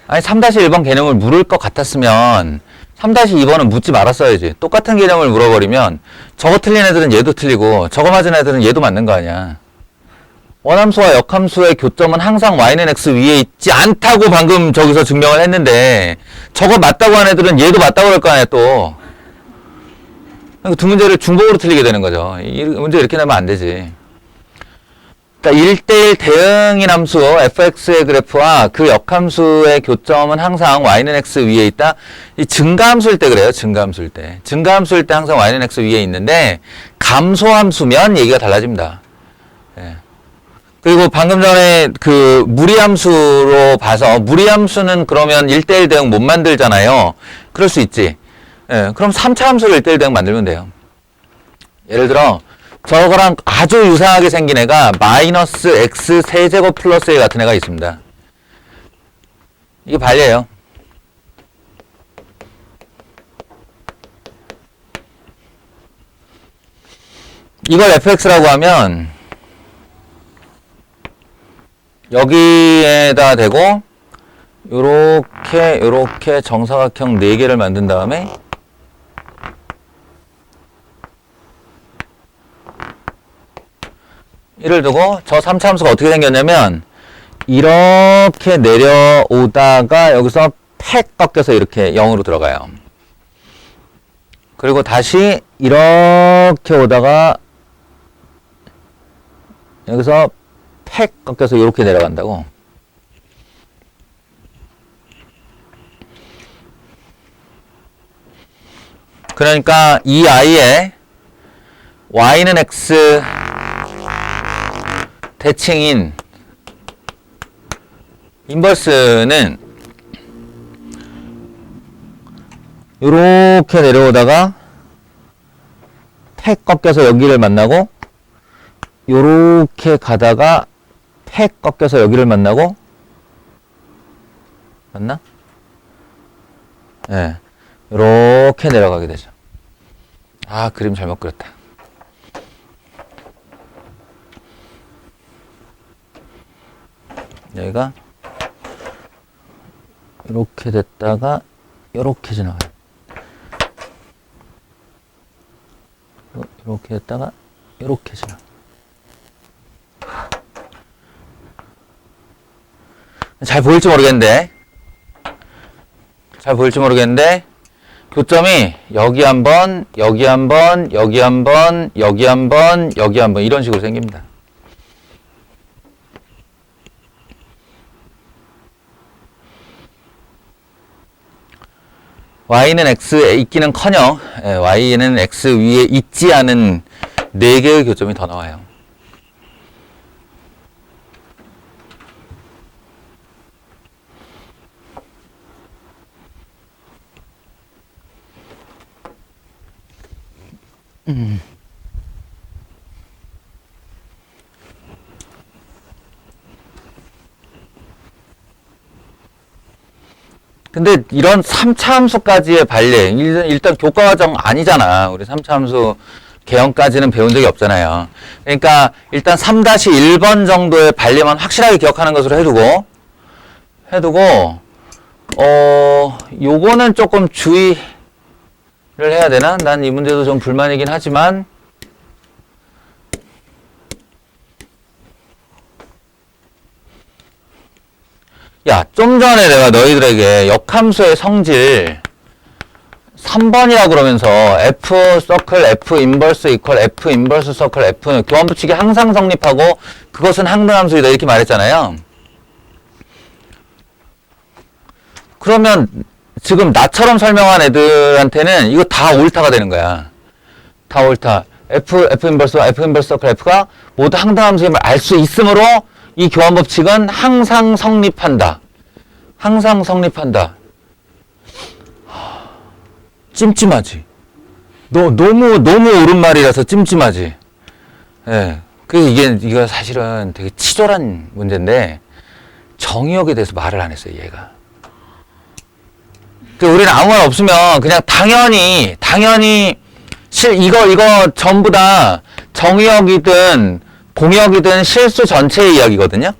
아니 3-1번 개념을 물을 것 같았으면 3-2번은 묻지 말았어야지. 똑같은 개념을 물어버리면 저거 틀린 애들은 얘도 틀리고 저거 맞은 애들은 얘도 맞는 거 아니야. 원함수와 역함수의 교점은 항상 y는 x 위에 있지 않다고 방금 저기서 증명을 했는데, 저거 맞다고 한 애들은 얘도 맞다고 할 거 아니야 또. 두 문제를 중복으로 틀리게 되는 거죠. 이 문제 이렇게 내면 안 되지. 그러니까 1대1 대응인 함수 fx의 그래프와 그 역함수의 교점은 항상 y는 x 위에 있다. 이 증가함수일 때 그래요. 증가함수일 때. 증가함수일 때 항상 y는 x 위에 있는데 감소함수면 얘기가 달라집니다. 예. 그리고 방금 전에 그 무리함수로 봐서 무리함수는 그러면 1대1 대응 못 만들잖아요. 그럴 수 있지. 예. 그럼 3차 함수를 1대1 대응 만들면 돼요. 예를 들어 저거랑 아주 유사하게 생긴 애가 마이너스 x 세제곱 플러스 1 같은 애가 있습니다. 이게 반례예요. 이걸 fx라고 하면 여기에다 대고 요렇게 정사각형 4개를 만든 다음에 이를 두고 저 3차 함수가 어떻게 생겼냐면 이렇게 내려오다가 여기서 팩 꺾여서 이렇게 0으로 들어가요. 그리고 다시 이렇게 오다가 여기서 팩 꺾여서 이렇게 내려간다고. 그러니까 이 아이의 y는 x 대칭인 인버스는 이렇게 내려오다가 팩 꺾여서 여기를 만나고 요렇게 가다가 팩 꺾여서 여기를 만나고 맞나? 예. 네. 요렇게 내려가게 되죠. 아, 그림 잘못 그렸다. 여기가 이렇게 됐다가 이렇게 지나가요. 이렇게 됐다가 이렇게 지나가요. 잘 보일지 모르겠는데 교점이 여기 한 번, 여기 한 번, 여기 한 번, 여기 한 번, 여기 한 번 이런 식으로 생깁니다. y는 x에 있기는커녕 y는 x 위에 있지 않은 4개의 교점이 더 나와요. 근데 이런 3차 함수까지의 반례, 일단 교과과정 아니잖아. 우리 3차 함수 개형까지는 배운 적이 없잖아요. 그러니까 일단 3-1번 정도의 반례만 확실하게 기억하는 것으로 해두고 요거는 조금 주의를 해야 되나? 난 이 문제도 좀 불만이긴 하지만 야, 좀 전에 내가 너희들에게 역함수의 성질 3번이라고 그러면서 F 서클 F 인버스 이퀄 F 인버스 서클 F는 교환법칙이 항상 성립하고 그것은 항등함수이다 이렇게 말했잖아요. 그러면 지금 나처럼 설명한 애들한테는 이거 다 옳다가 되는 거야. 다 옳다. F 인버스 서클 F가 모두 항등함수임을 알 수 있으므로 이 교환법칙은 항상 성립한다. 항상 성립한다. 찜찜하지. 너무 옳은 말이라서 찜찜하지. 예. 이거 사실은 되게 치졸한 문제인데 정의역에 대해서 말을 안 했어요, 얘가. 우리는 아무 말 없으면 그냥 당연히 이거 전부 다 정의역이든 공역이든 실수 전체의 이야기거든요.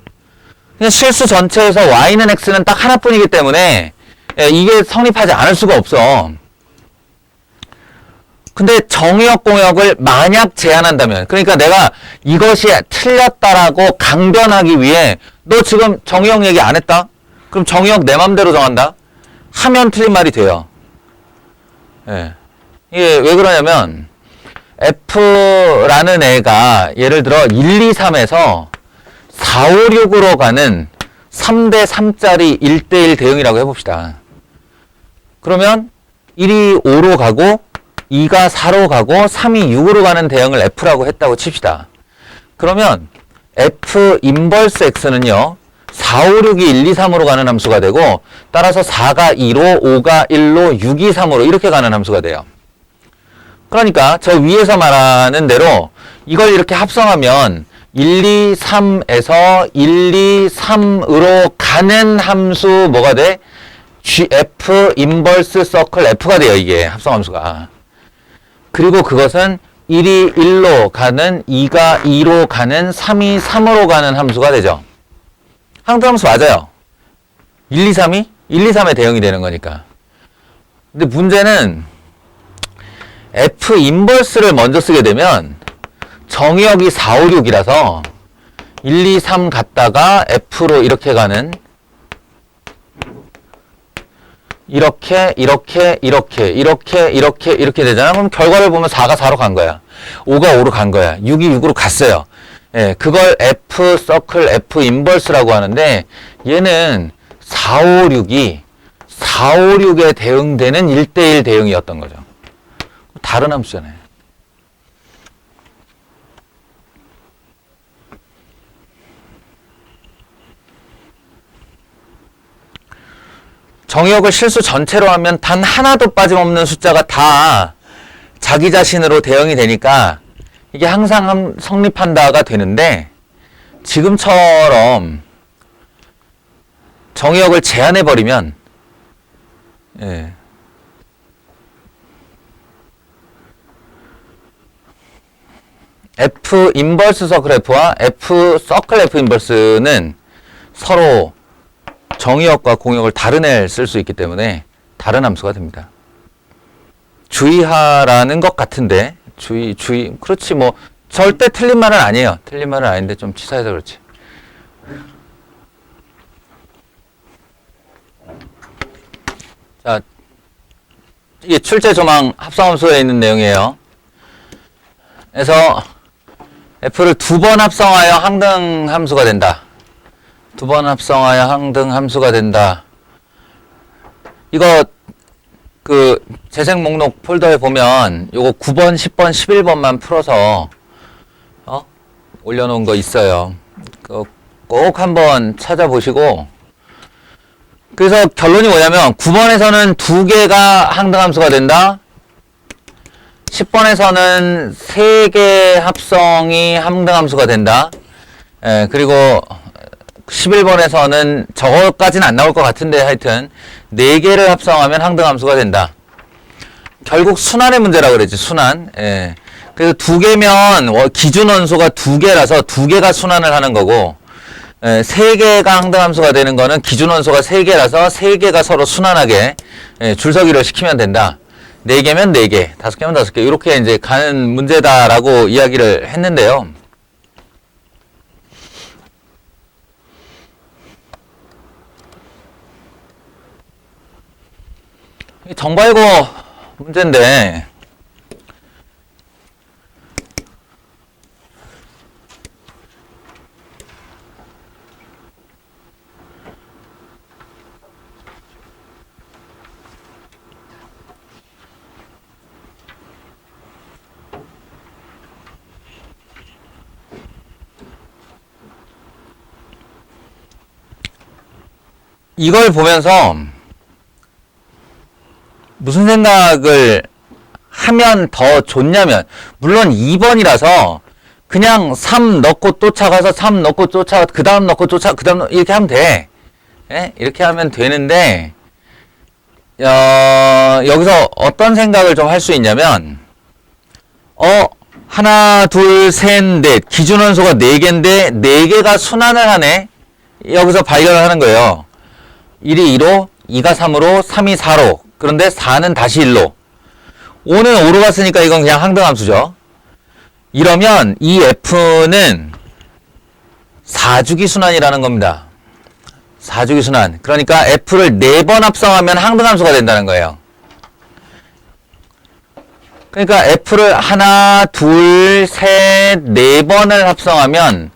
그냥 실수 전체에서 y는 x는 딱 하나뿐이기 때문에 이게 성립하지 않을 수가 없어. 근데 정의역 공역을 만약 제한한다면, 그러니까 내가 이것이 틀렸다라고 강변하기 위해 너 지금 정의역 얘기 안 했다? 그럼 정의역 내 맘대로 정한다? 하면 틀린 말이 돼요. 예. 이게 왜 그러냐면 F라는 애가 예를 들어 1, 2, 3에서 4, 5, 6으로 가는 3대 3짜리 1대1 대응이라고 해봅시다. 그러면 1이 5로 가고 2가 4로 가고 3이 6으로 가는 대응을 F라고 했다고 칩시다. 그러면 F 인버스 X는요. 4, 5, 6이 1, 2, 3으로 가는 함수가 되고 따라서 4가 2로 5가 1로 6이 3으로 이렇게 가는 함수가 돼요. 그러니까 저 위에서 말하는 대로 이걸 이렇게 합성하면 1, 2, 3에서 1, 2, 3으로 가는 함수 뭐가 돼? GF 인버스 서클 F가 돼요. 이게 합성함수가. 그리고 그것은 1이 1로 가는 2가 2로 가는 3이 3으로 가는 함수가 되죠. 항등함수 맞아요. 1, 2, 3이 1, 2, 3의 대응이 되는 거니까. 근데 문제는 F 인버스를 먼저 쓰게 되면 정의역이 4, 5, 6이라서 1, 2, 3 갔다가 F로 이렇게 가는 이렇게 되잖아. 그럼 결과를 보면 4가 4로 간 거야. 5가 5로 간 거야. 6이 6으로 갔어요. 예, 그걸 F 서클 F 인버스라고 하는데 얘는 4, 5, 6이 4, 5, 6에 대응되는 1대1 대응이었던 거죠. 다른 함수잖아요. 정의역을 실수 전체로 하면 단 하나도 빠짐없는 숫자가 다 자기 자신으로 대응이 되니까 이게 항상 성립한다가 되는데 지금처럼 정의역을 제한해버리면 예. F 인버스 서클 F와 F 서클 F 인버스는 서로 정의역과 공역을 다른 애를 쓸 수 있기 때문에 다른 함수가 됩니다. 주의하라는 것 같은데 그렇지 뭐 절대 틀린 말은 아니에요. 틀린 말은 아닌데 좀 치사해서 그렇지. 자, 이게 출제 조망 합성함수에 있는 내용이에요. 그래서 F를 2번 합성하여 항등 함수가 된다. 2번 합성하여 항등 함수가 된다. 이거 그 재생 목록 폴더에 보면 요거 9번, 10번, 11번만 풀어서 올려놓은 거 있어요. 꼭 한번 찾아보시고 그래서 결론이 뭐냐면 9번에서는 2개가 항등 함수가 된다. 10번에서는 3개 합성이 항등 함수가 된다. 예, 그리고 11번에서는 저거까지는 안 나올 것 같은데 하여튼 4개를 합성하면 항등 함수가 된다. 결국 순환의 문제라고 그랬지. 순환. 예. 그래서 2개면 기준 원소가 2개라서 2개가 순환을 하는 거고 3개가 항등 함수가 되는 거는 기준 원소가 3개라서 3개가 서로 순환하게 줄서기를 시키면 된다. 4개면 4개, 5개면 5개 이렇게 이제 가는 문제다라고 이야기를 했는데요. 정발고 문제인데 이걸 보면서 무슨 생각을 하면 더 좋냐면 물론 2번이라서 그냥 3 넣고 쫓아가서 3 넣고 쫓아가 그 다음 넣고 그 다음 이렇게 하면 돼. 예? 이렇게 하면 되는데 여기서 어떤 생각을 좀 할 수 있냐면 하나 둘 셋 넷 기준 원소가 4개인데 4개가 순환을 하네. 여기서 발견을 하는 거예요. 1이 2로 2가 3으로 3이 4로 그런데 4는 다시 1로 5는 5로 갔으니까 이건 그냥 항등함수죠. 이러면 이 F는 4주기 순환이라는 겁니다. 4주기 순환. 그러니까 F를 4번 합성하면 항등함수가 된다는 거예요. 그러니까 F를 하나, 둘, 셋, 4번을 합성하면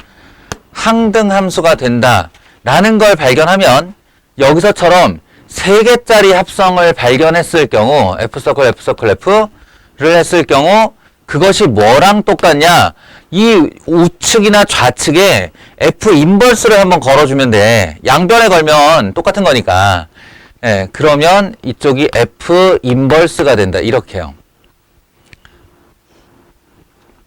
항등함수가 된다라는 걸 발견하면 여기서처럼 3개짜리 합성을 발견했을 경우 F서클, F서클, F를 했을 경우 그것이 뭐랑 똑같냐? 이 우측이나 좌측에 F 인버스를 한번 걸어주면 돼. 양변에 걸면 똑같은 거니까. 예, 그러면 이쪽이 F 인버스가 된다. 이렇게요.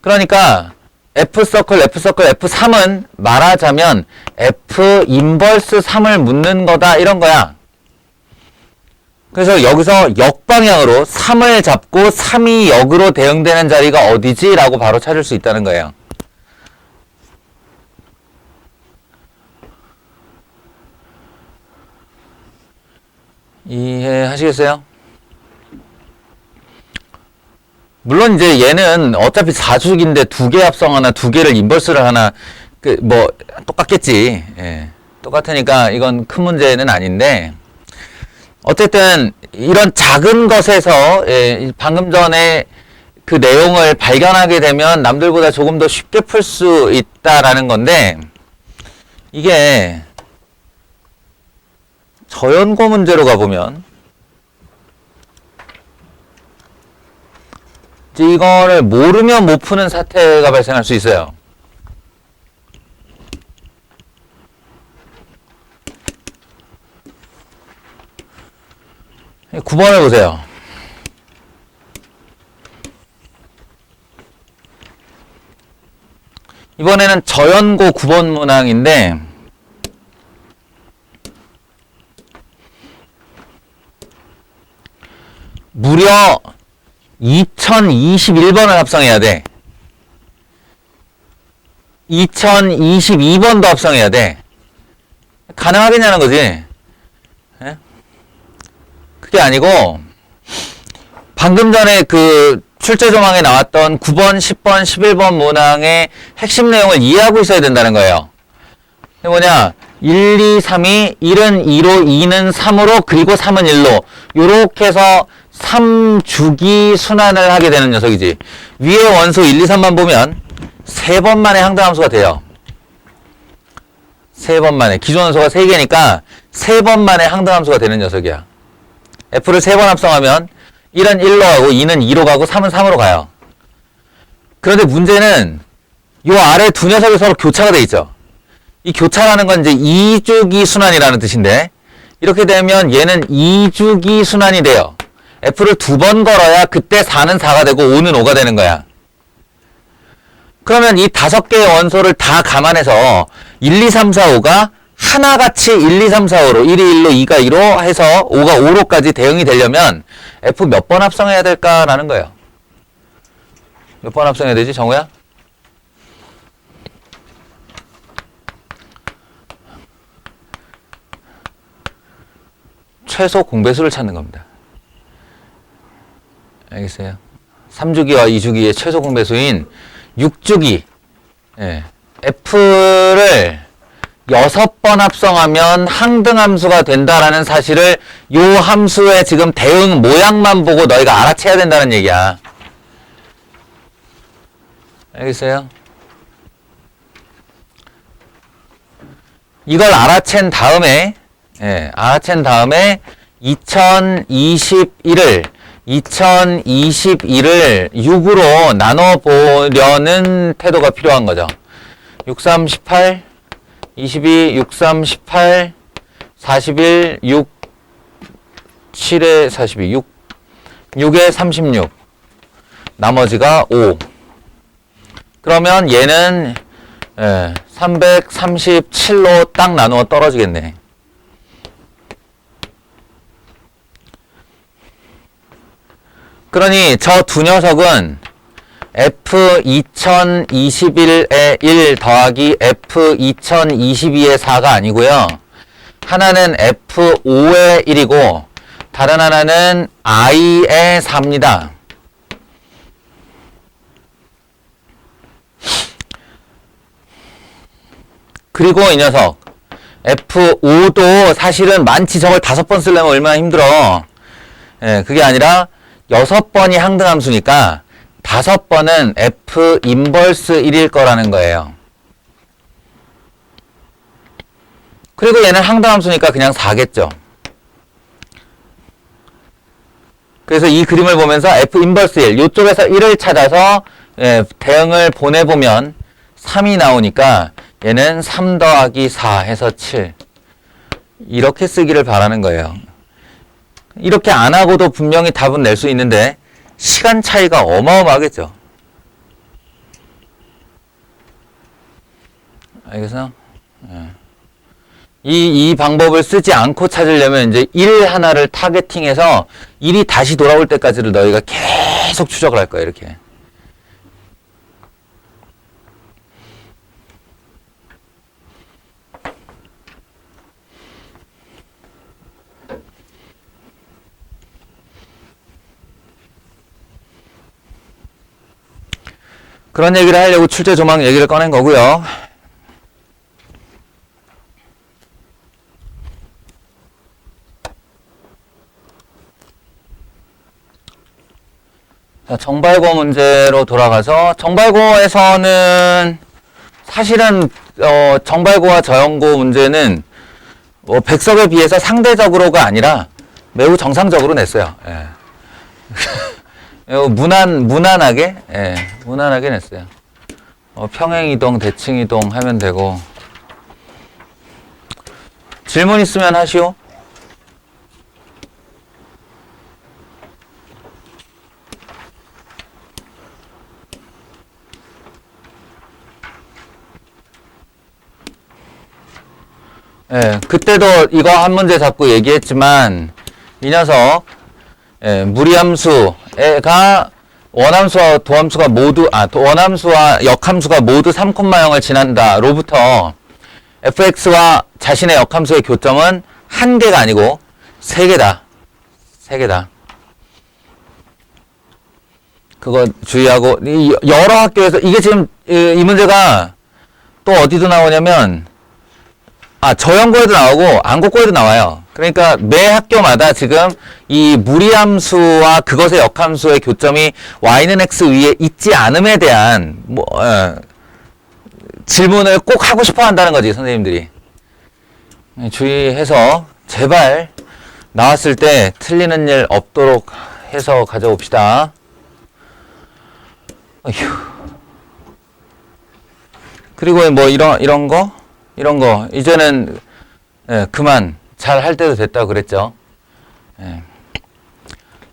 그러니까 F서클, F서클, F3은 말하자면 F 인버스 3을 묻는 거다. 이런 거야. 그래서 여기서 역방향으로 3을 잡고 3이 역으로 대응되는 자리가 어디지? 라고 바로 찾을 수 있다는 거예요. 이해하시겠어요? 물론 이제 얘는 어차피 4죽인데 2개 합성하나 2개를 인버스를 하나 똑같겠지. 예. 똑같으니까 이건 큰 문제는 아닌데 어쨌든 이런 작은 것에서 방금 전에 그 내용을 발견하게 되면 남들보다 조금 더 쉽게 풀 수 있다라는 건데 이게 저연고 문제로 가보면 이제 이거를 모르면 못 푸는 사태가 발생할 수 있어요. 9번을 보세요. 이번에는 저연고 9번 문항인데 무려 2021번을 합성해야 돼. 2022번도 합성해야 돼. 가능하겠냐는 거지. 예? 그게 아니고 방금 전에 그 출제 조항에 나왔던 9번, 10번, 11번 문항의 핵심 내용을 이해하고 있어야 된다는 거예요. 이게 뭐냐? 1, 2, 3이 1은 2로, 2는 3으로, 그리고 3은 1로 요렇게 해서 3주기 순환을 하게 되는 녀석이지. 위에 원소 1, 2, 3만 보면 3번 만에 항등함수가 돼요. 3번 만에. 기존 원소가 3개니까 3번 만에 항등함수가 되는 녀석이야. F를 3번 합성하면 1은 1로 가고 2는 2로 가고 3은 3으로 가요. 그런데 문제는 요 아래 두 녀석이 서로 교차가 돼 있죠. 이 교차라는 건 이제 2주기 순환이라는 뜻인데 이렇게 되면 얘는 2주기 순환이 돼요. F를 2번 걸어야 그때 4는 4가 되고 5는 5가 되는 거야. 그러면 이 5개의 원소를 다 감안해서 1, 2, 3, 4, 5가 하나같이 1, 2, 3, 4, 5로 1이 1로 2가 2로 해서 5가 5로까지 대응이 되려면 F 몇 번 합성해야 될까라는 거예요. 몇 번 합성해야 되지, 정우야? 최소 공배수를 찾는 겁니다. 알겠어요? 3주기와 2주기의 최소 공배수인 6주기. 예. F를 6번 합성하면 항등함수가 된다라는 사실을 요 함수의 지금 대응 모양만 보고 너희가 알아채야 된다는 얘기야. 알겠어요? 이걸 알아챈 다음에 2021을 6으로 나눠보려는 태도가 필요한 거죠. 6, 3, 18, 22, 6, 3, 18, 41, 6, 7에 42, 6에 36, 나머지가 5. 그러면 얘는 337로 딱 나누어 떨어지겠네. 그러니 저 두 녀석은 F 2021의 1 더하기 F 2022의 4가 아니고요. 하나는 F5의 1이고 다른 하나는 I의 4입니다. 그리고 이 녀석 F5도 사실은 많지 저걸 5번 쓰려면 얼마나 힘들어. 그게 아니라 6번이 항등함수니까 5번은 F 인버스 1일 거라는 거예요. 그리고 얘는 항등함수니까 그냥 4겠죠. 그래서 이 그림을 보면서 F 인버스 1, 이쪽에서 1을 찾아서 대응을 보내보면 3이 나오니까 얘는 3 더하기 4 해서 7. 이렇게 쓰기를 바라는 거예요. 이렇게 안 하고도 분명히 답은 낼 수 있는데 시간 차이가 어마어마하겠죠. 알겠어? 이 방법을 쓰지 않고 찾으려면 이제 1 하나를 타겟팅해서 1이 다시 돌아올 때까지를 너희가 계속 추적을 할 거야, 이렇게. 그런 얘기를 하려고 출제 조망 얘기를 꺼낸 거고요. 자, 정발고 문제로 돌아가서 정발고에서는 사실은 정발고와 저연고 문제는 백석에 비해서 상대적으로가 아니라 매우 정상적으로 냈어요. 예. 무난하게, 예, 무난하게 냈어요. 평행이동, 대칭이동 하면 되고. 질문 있으면 하시오. 예, 그때도 이거 한 문제 잡고 얘기했지만, 이 녀석, 무리함수가 원함수와 도함수가 모두 원함수와 역함수가 모두 3,0을 지난다 로부터 fx와 자신의 역함수의 교점은 한 개가 아니고 세 개다. 그거 주의하고 여러 학교에서 이게 지금 이 문제가 또 어디도 나오냐면 저연고에도 나오고 안국고에도 나와요. 그러니까 매 학교마다 지금 이 무리함수와 그것의 역함수의 교점이 y는 x 위에 있지 않음에 대한 질문을 꼭 하고 싶어 한다는 거지, 선생님들이. 주의해서 제발 나왔을 때 틀리는 일 없도록 해서 가져옵시다. 어휴. 그리고 뭐 이런 거 이제는 그만 잘 할 때도 됐다고 그랬죠.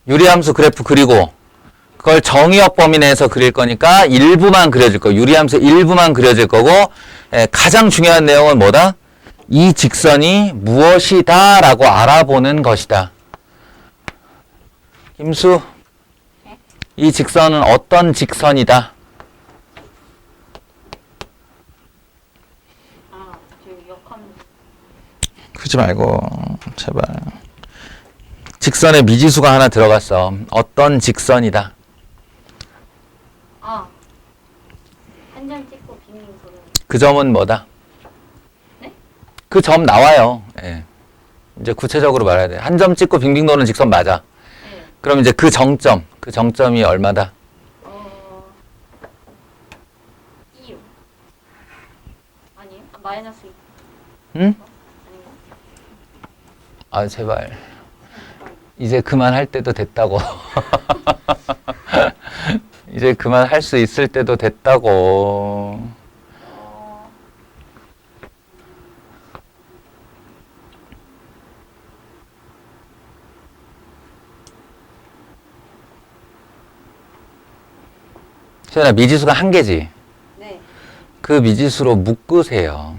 유리함수 그래프 그리고 그걸 정의역 범위 내에서 그릴 거니까 일부만 그려질 거, 유리함수 일부만 그려질 거고, 가장 중요한 내용은 뭐다? 이 직선이 무엇이다 라고 알아보는 것이다. 김수, 이 직선은 어떤 직선이다? 그러지 말고 제발. 직선에 미지수가 하나 들어갔어. 어떤 직선이다. 한 점 찍고 비밀 소리. 그 점은 뭐다? 네? 그 점 나와요. 예. 이제 구체적으로 말해야 돼. 한 점 찍고 빙빙 도는 직선 맞아. 네. 그럼 이제 그 정점이 얼마다? 2요. 아니에요? 마이너스 2. 응? 아닌가? 제발. 이제 그만할 때도 됐다고. 이제 그만할 수 있을 때도 됐다고. 세연아, 미지수가 한 개지? 네. 그 미지수로 묶으세요.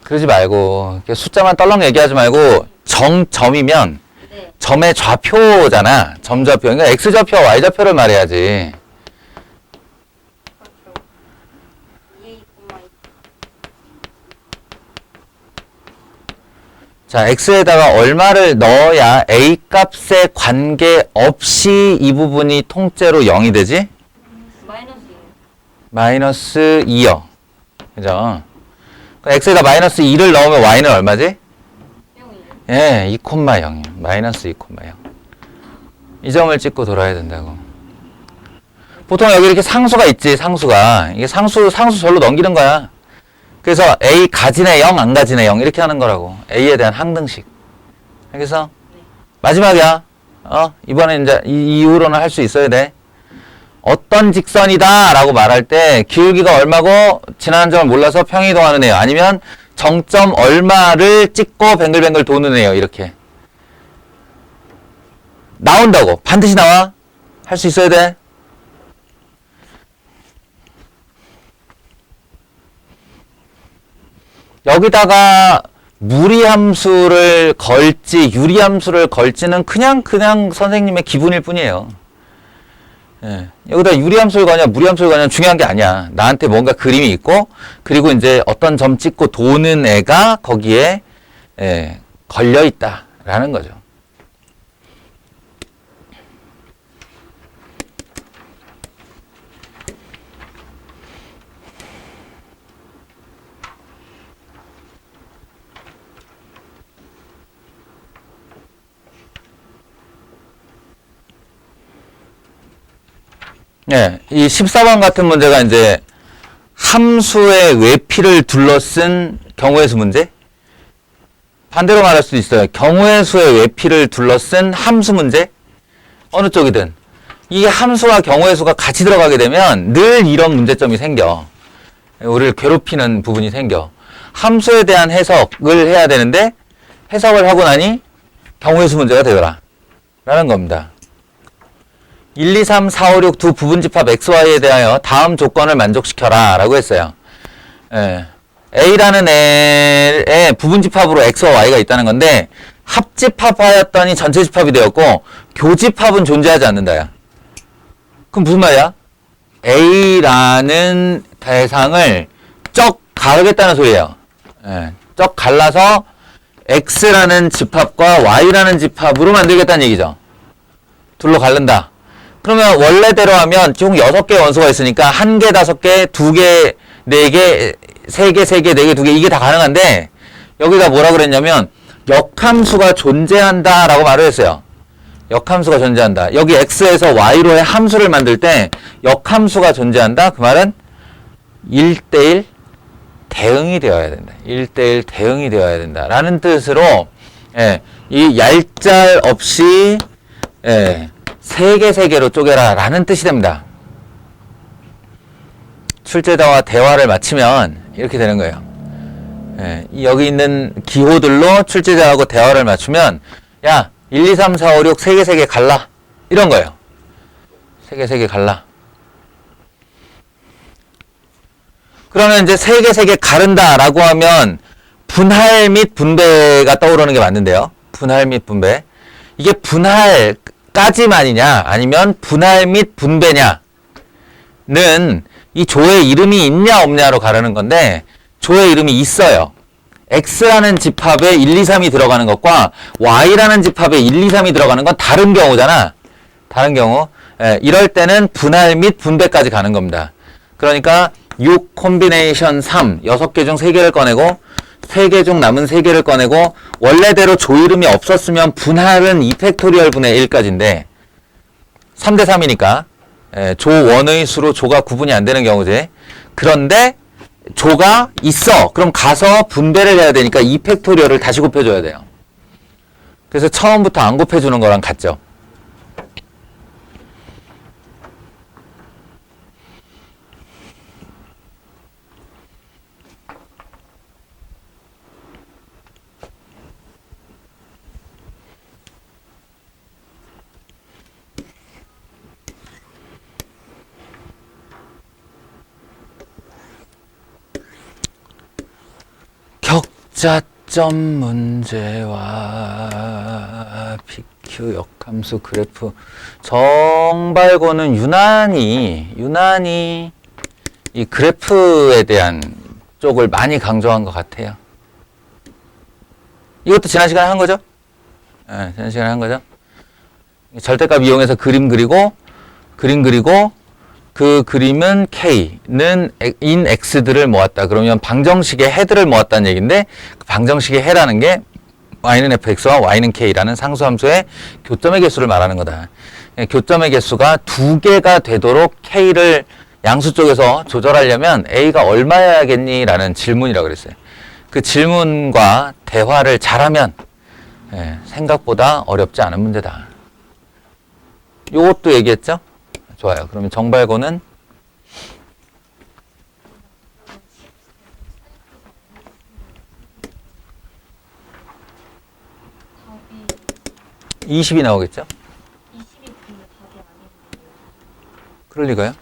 그러지 말고, 이렇게 숫자만 떨렁 얘기하지 말고, 점이면, 네. 점의 좌표잖아. 점좌표. 그러니까 x좌표, y좌표를 말해야지. 그렇죠. 2a, 자, x에다가 얼마를 넣어야 a 값에 관계없이 이 부분이 통째로 0이 되지? 마이너스 2. 마이너스 2요. 그죠? x에다 마이너스 2를 넣으면 y는 얼마지? 0이요. 예, 2,0이요. 마이너스 2,0. 이 점을 찍고 돌아야 된다고. 보통 여기 이렇게 상수가 있지, 상수가. 이게 상수 절로 넘기는 거야. 그래서 A 가진의 0, 안 가진의 0 이렇게 하는 거라고. A에 대한 항등식. 알겠어? 마지막이야. 이번에 이제 이 이후로는 할 수 있어야 돼. 어떤 직선이다 라고 말할 때 기울기가 얼마고 지나는 점을 몰라서 평이동하는 애요. 아니면 정점 얼마를 찍고 뱅글뱅글 도는 애요. 이렇게. 나온다고. 반드시 나와. 할 수 있어야 돼. 여기다가 무리함수를 걸지 유리함수를 걸지는 그냥 선생님의 기분일 뿐이에요. 예. 여기다 유리함수를 거냐 무리함수를 거냐 중요한 게 아니야. 나한테 뭔가 그림이 있고 그리고 이제 어떤 점 찍고 도는 애가 거기에 걸려 있다라는 거죠. 네, 이 14번 같은 문제가 이제 함수의 외피를 둘러쓴 경우의 수 문제? 반대로 말할 수도 있어요. 경우의 수의 외피를 둘러쓴 함수 문제? 어느 쪽이든. 이게 함수와 경우의 수가 같이 들어가게 되면 늘 이런 문제점이 생겨. 우리를 괴롭히는 부분이 생겨. 함수에 대한 해석을 해야 되는데 해석을 하고 나니 경우의 수 문제가 되더라. 라는 겁니다. 1, 2, 3, 4, 5, 6 두 부분집합 XY에 대하여 다음 조건을 만족시켜라 라고 했어요. A라는 애의 부분집합으로 X와 Y가 있다는 건데 합집합하였더니 전체집합이 되었고 교집합은 존재하지 않는다야. 그럼 무슨 말이야? A라는 대상을 쩍 가르겠다는 소리예요. 쩍 갈라서 X라는 집합과 Y라는 집합으로 만들겠다는 얘기죠. 둘로 갈른다. 그러면 원래대로 하면 총 6개의 원소가 있으니까 1개, 5개, 2개, 4개, 3개, 3개, 4개, 2개 이게 다 가능한데 여기다 뭐라 그랬냐면 역함수가 존재한다 라고 말을 했어요. 역함수가 존재한다. 여기 X에서 Y로의 함수를 만들 때 역함수가 존재한다. 그 말은 1대1 대응이 되어야 된다. 1대1 대응이 되어야 된다. 라는 뜻으로 이 얄짤 없이 3개 쪼개라 라는 뜻이 됩니다. 출제자와 대화를 마치면 이렇게 되는 거예요. 여기 있는 기호들로 출제자하고 대화를 맞추면 야 1, 2, 3, 4, 5, 6 3개 갈라 이런 거예요. 3개 갈라. 그러면 이제 3개 가른다 라고 하면 분할 및 분배가 떠오르는 게 맞는데요. 분할 및 분배. 이게 분할까지만이냐 아니면 분할 및 분배냐는 이 조의 이름이 있냐 없냐로 가르는 건데 조의 이름이 있어요. X라는 집합에 1, 2, 3이 들어가는 것과 Y라는 집합에 1, 2, 3이 들어가는 건 다른 경우잖아. 다른 경우. 이럴 때는 분할 및 분배까지 가는 겁니다. 그러니까 6 콤비네이션 3, 6개 중 3개를 꺼내고 3개 중 남은 3개를 꺼내고 원래대로 조 이름이 없었으면 분할은 2팩토리얼 분의 1까지인데 3대 3이니까 조 원의 수로 조가 구분이 안 되는 경우지. 그런데 조가 있어. 그럼 가서 분배를 해야 되니까 2팩토리얼을 다시 곱해줘야 돼요. 그래서 처음부터 안 곱해주는 거랑 같죠. 격자점 문제와 PQ 역함수 그래프 정발고는 유난히 이 그래프에 대한 쪽을 많이 강조한 것 같아요. 이것도 지난 시간에 한 거죠? 지난 시간에 한 거죠? 절대값 이용해서 그림 그리고 그 그림은 K는 인 X들을 모았다. 그러면 방정식의 해들을 모았다는 얘기인데 그 방정식의 해라는 게 Y는 fx와 Y는 K라는 상수함수의 교점의 개수를 말하는 거다. 교점의 개수가 2개가 되도록 K를 양수 쪽에서 조절하려면 A가 얼마여야겠니? 라는 질문이라고 그랬어요. 그 질문과 대화를 잘하면 생각보다 어렵지 않은 문제다. 요것도 얘기했죠? 좋아요. 그러면 정발고는 답이 20이 나오겠죠? 20이 근데 답이 아니고 그럴 리가요?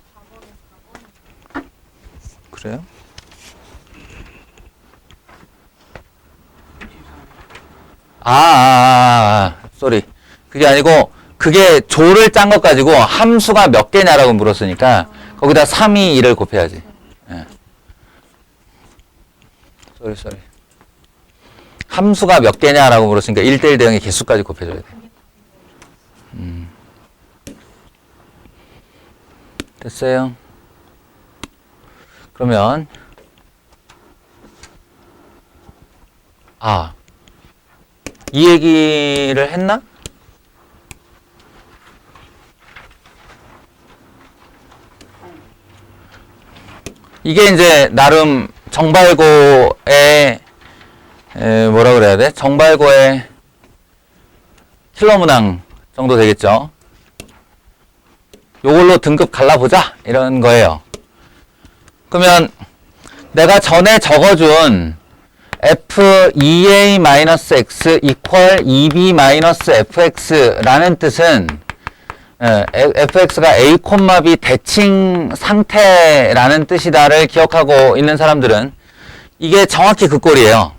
4번에 4번. 그래요? 쏘리. 그게 아니고, 그게 조를 짠 것 가지고 함수가 몇 개냐라고 물었으니까, 거기다 3, 2, 1을 곱해야지. 예. 쏘리. 함수가 몇 개냐라고 물었으니까 1대1 대응의 개수까지 곱해줘야 돼. 됐어요? 그러면, 이 얘기를 했나? 이게 이제 나름 정발고의 뭐라 그래야 돼? 정발고의 킬러 문항 정도 되겠죠? 요걸로 등급 갈라보자 이런 거예요. 그러면 내가 전에 적어준 f2a-x equal 2b-fx라는 뜻은 fx가 a, b 대칭 상태라는 뜻이다를 기억하고 있는 사람들은 이게 정확히 그 꼴이에요.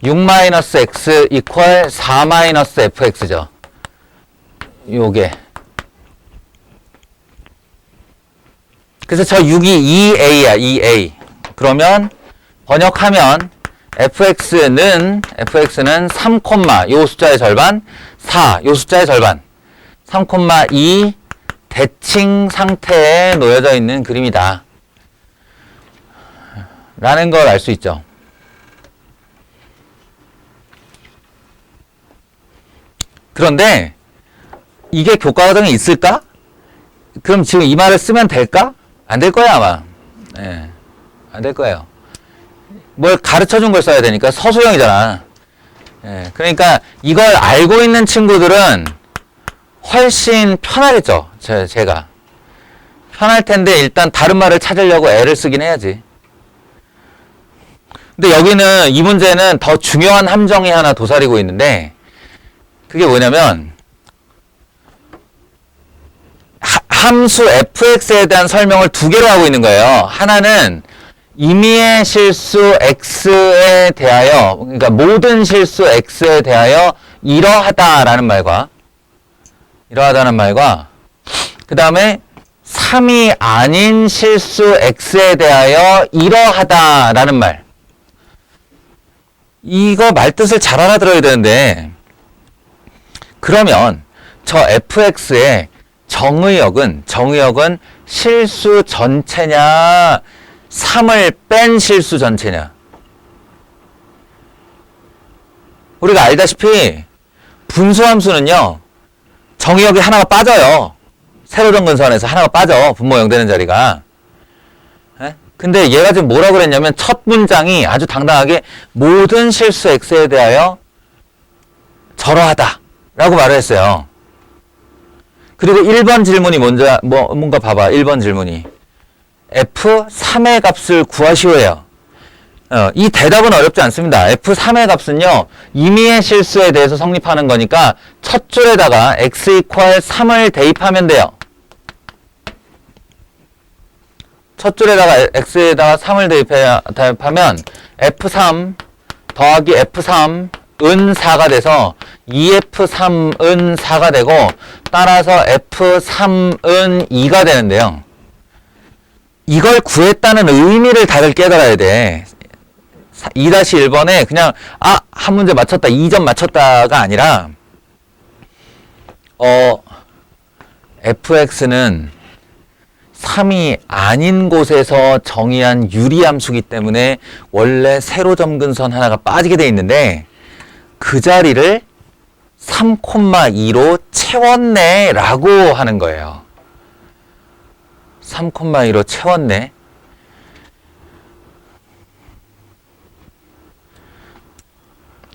f6-x equal 4-fx죠. 요게. 그래서 저 6이 2a야, 2a. 그러면 번역하면 fx는 3, 요 숫자의 절반, 4, 요 숫자의 절반, 3,2 대칭 상태에 놓여져 있는 그림이다. 라는 걸 알 수 있죠. 그런데 이게 교과 과정에 있을까? 그럼 지금 이 말을 쓰면 될까? 안 될 거야, 아마. 예, 안 될 거예요. 뭘 가르쳐 준 걸 써야 되니까 서술형이잖아. 예, 그러니까 이걸 알고 있는 친구들은 훨씬 편하겠죠. 제가. 편할 텐데 일단 다른 말을 찾으려고 애를 쓰긴 해야지. 근데 여기는 이 문제는 더 중요한 함정이 하나 도사리고 있는데 그게 뭐냐면 함수 fx에 대한 설명을 두 개로 하고 있는 거예요. 하나는 임의의 실수 x에 대하여, 그러니까 모든 실수 x에 대하여 이러하다라는 말과 그 다음에 3이 아닌 실수 x에 대하여 이러하다라는 말. 이거 말뜻을 잘 알아들어야 되는데 그러면 저 fx의 정의역은 실수 전체냐 3을 뺀 실수 전체냐. 우리가 알다시피 분수함수는요 정의역이 하나가 빠져요. 세로 점근선에서 하나가 빠져. 분모 0 되는 자리가. 근데 얘가 지금 뭐라고 그랬냐면 첫 문장이 아주 당당하게 모든 실수 x에 대하여 저러하다 라고 말을 했어요. 그리고 1번 질문이 뭔가 봐봐. 1번 질문이 F3의 값을 구하시오예요. 이 대답은 어렵지 않습니다. F3의 값은요 임의의 실수에 대해서 성립하는 거니까 첫 줄에다가 x 이퀄 3을 대입하면 돼요. 첫 줄에다가 x에다가 3을 대입하면 F3 더하기 F3 은 4가 돼서 2F3은 4가 되고 따라서 F3은 2가 되는데요. 이걸 구했다는 의미를 다들 깨달아야 돼. 2-1번에 그냥 한 문제 맞췄다, 2점 맞췄다가 아니라 fx는 3이 아닌 곳에서 정의한 유리함수기 때문에 원래 세로 점근선 하나가 빠지게 돼 있는데 그 자리를 3,2로 채웠네 라고 하는 거예요. 3,2로 채웠네.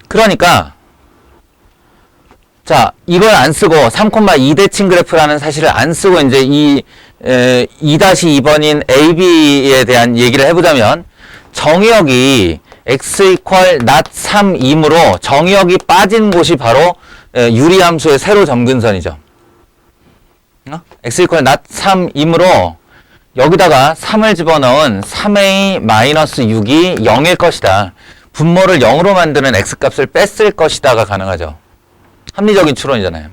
그러니까 자, 이걸 안 쓰고 3,2 대칭 그래프라는 사실을 안 쓰고 이제 이 2-2번인 AB에 대한 얘기를 해보자면 정의역이 x equal not 3이므로 정의역이 빠진 곳이 바로 유리함수의 세로 점근선이죠. x equal not 3이므로 여기다가 3을 집어넣은 3a-6이 0일 것이다. 분모를 0으로 만드는 x값을 뺐을 것이다가 가능하죠. 합리적인 추론이잖아요.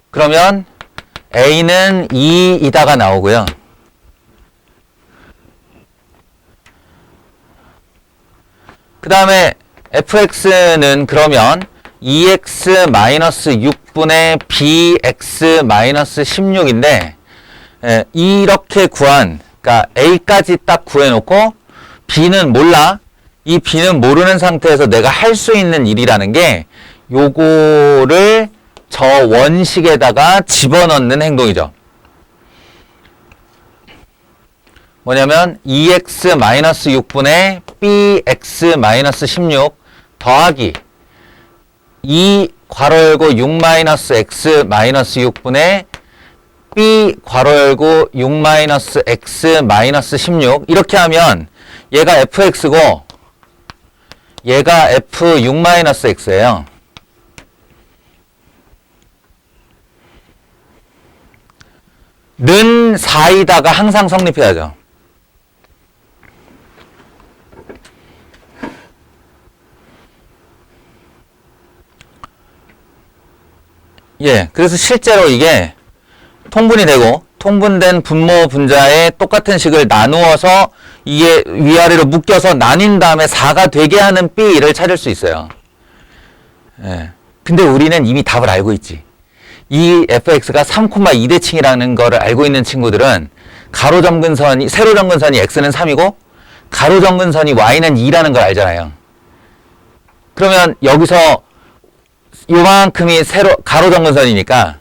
그러면 a는 2이다가 나오고요. 그 다음에 fx는 그러면 2x-6분의 bx-16인데 이렇게 구한, 그러니까 a까지 딱 구해놓고 b는 몰라. 이 b는 모르는 상태에서 내가 할 수 있는 일이라는 게 요거를 저 원식에다가 집어넣는 행동이죠. 뭐냐면 2x-6분의 bx-16 더하기 2 괄호 열고 6-x-6분의 b 괄호 열고 6-x-16 이렇게 하면 얘가 fx고 얘가 f6-x예요. 는 4이다가 항상 성립해야죠. 예, 그래서 실제로 이게 통분이 되고 통분된 분모 분자의 똑같은 식을 나누어서 이게 위아래로 묶여서 나뉜 다음에 4가 되게 하는 B를 찾을 수 있어요. 예. 근데 우리는 이미 답을 알고 있지. 이 fx가 3,2 대칭이라는 거를 알고 있는 친구들은 가로 점근선이, 세로 점근선이 x는 3이고 가로 점근선이 y는 2라는 걸 알잖아요. 그러면 여기서 요만큼이 가로 점근선이니까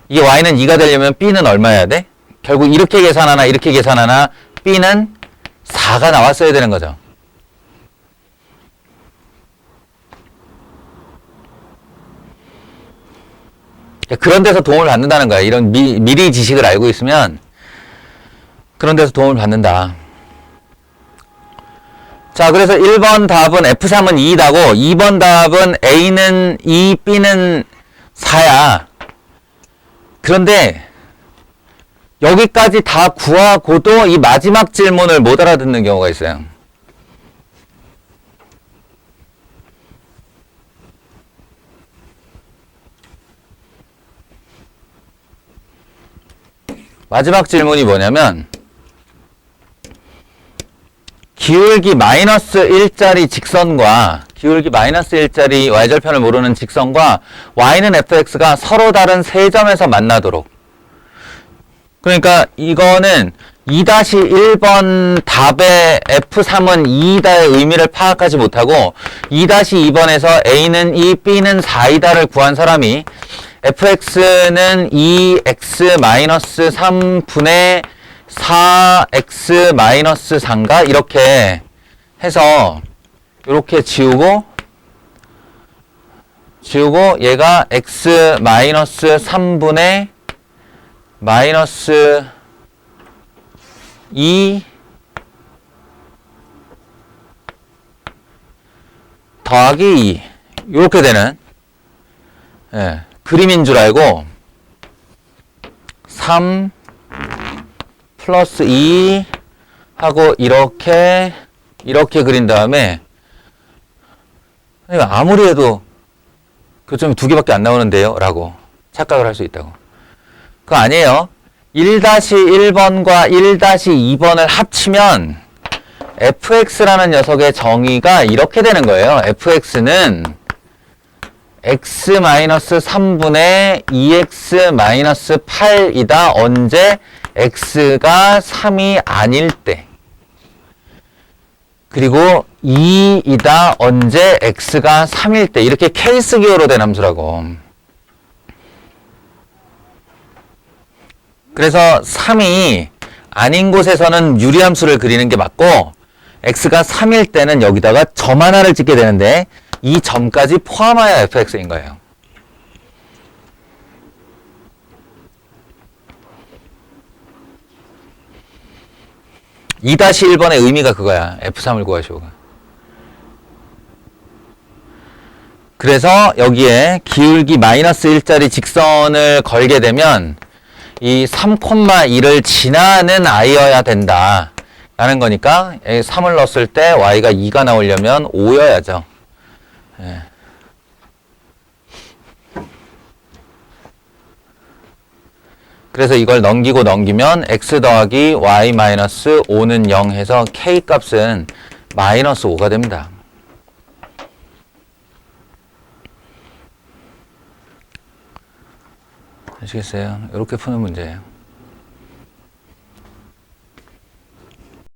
이게 y는 2가 되려면 b는 얼마여야 돼? 결국 이렇게 계산하나 이렇게 계산하나 b는 4가 나왔어야 되는 거죠. 그런 데서 도움을 받는다는 거야. 이런 미리 지식을 알고 있으면 그런 데서 도움을 받는다. 자, 그래서 1번 답은 F3은 2다고 2번 답은 A는 2, B는 4야. 그런데 여기까지 다 구하고도 이 마지막 질문을 못 알아듣는 경우가 있어요. 마지막 질문이 뭐냐면 기울기 마이너스 1짜리 직선과 기울기 마이너스 1짜리 y절편을 모르는 직선과 y는 fx가 서로 다른 세 점에서 만나도록. 그러니까 이거는 2-1번 답의 F3은 2이다의 의미를 파악하지 못하고 2-2번에서 A는 2, B는 4이다를 구한 사람이 fx는 2x-3분의 4x-3가 이렇게 해서 이렇게 지우고 얘가 x-3분의 마이너스 2 더하기 2 이렇게 되는 그림인 줄 알고 3 플러스 2 하고 이렇게 그린 다음에 아무리 해도 교점이 2개밖에 안 나오는데요 라고 착각을 할 수 있다고. 그거 아니에요. 1-1번과 1-2번을 합치면 fx라는 녀석의 정의가 이렇게 되는 거예요. fx는 x-3분의 2x-8이다. 언제? x가 3이 아닐 때. 그리고 2이다 언제 x가 3일 때 이렇게 케이스 기호로 된 함수라고. 그래서 3이 아닌 곳에서는 유리함수를 그리는 게 맞고 x가 3일 때는 여기다가 점 하나를 찍게 되는데 이 점까지 포함하여 fx인 거예요. (2-1번의) 의미가 그거야. f3을 구하시오가. 그래서 여기에 기울기 마이너스 1짜리 직선을 걸게 되면 이 3,1을 지나는 i여야 된다 라는 거니까 3을 넣었을 때 y가 2가 나오려면 5여야죠. 예. 그래서 이걸 넘기면 x 더하기 y 마이너스 5는 0 해서 k 값은 마이너스 5가 됩니다. 아시겠어요? 이렇게 푸는 문제예요.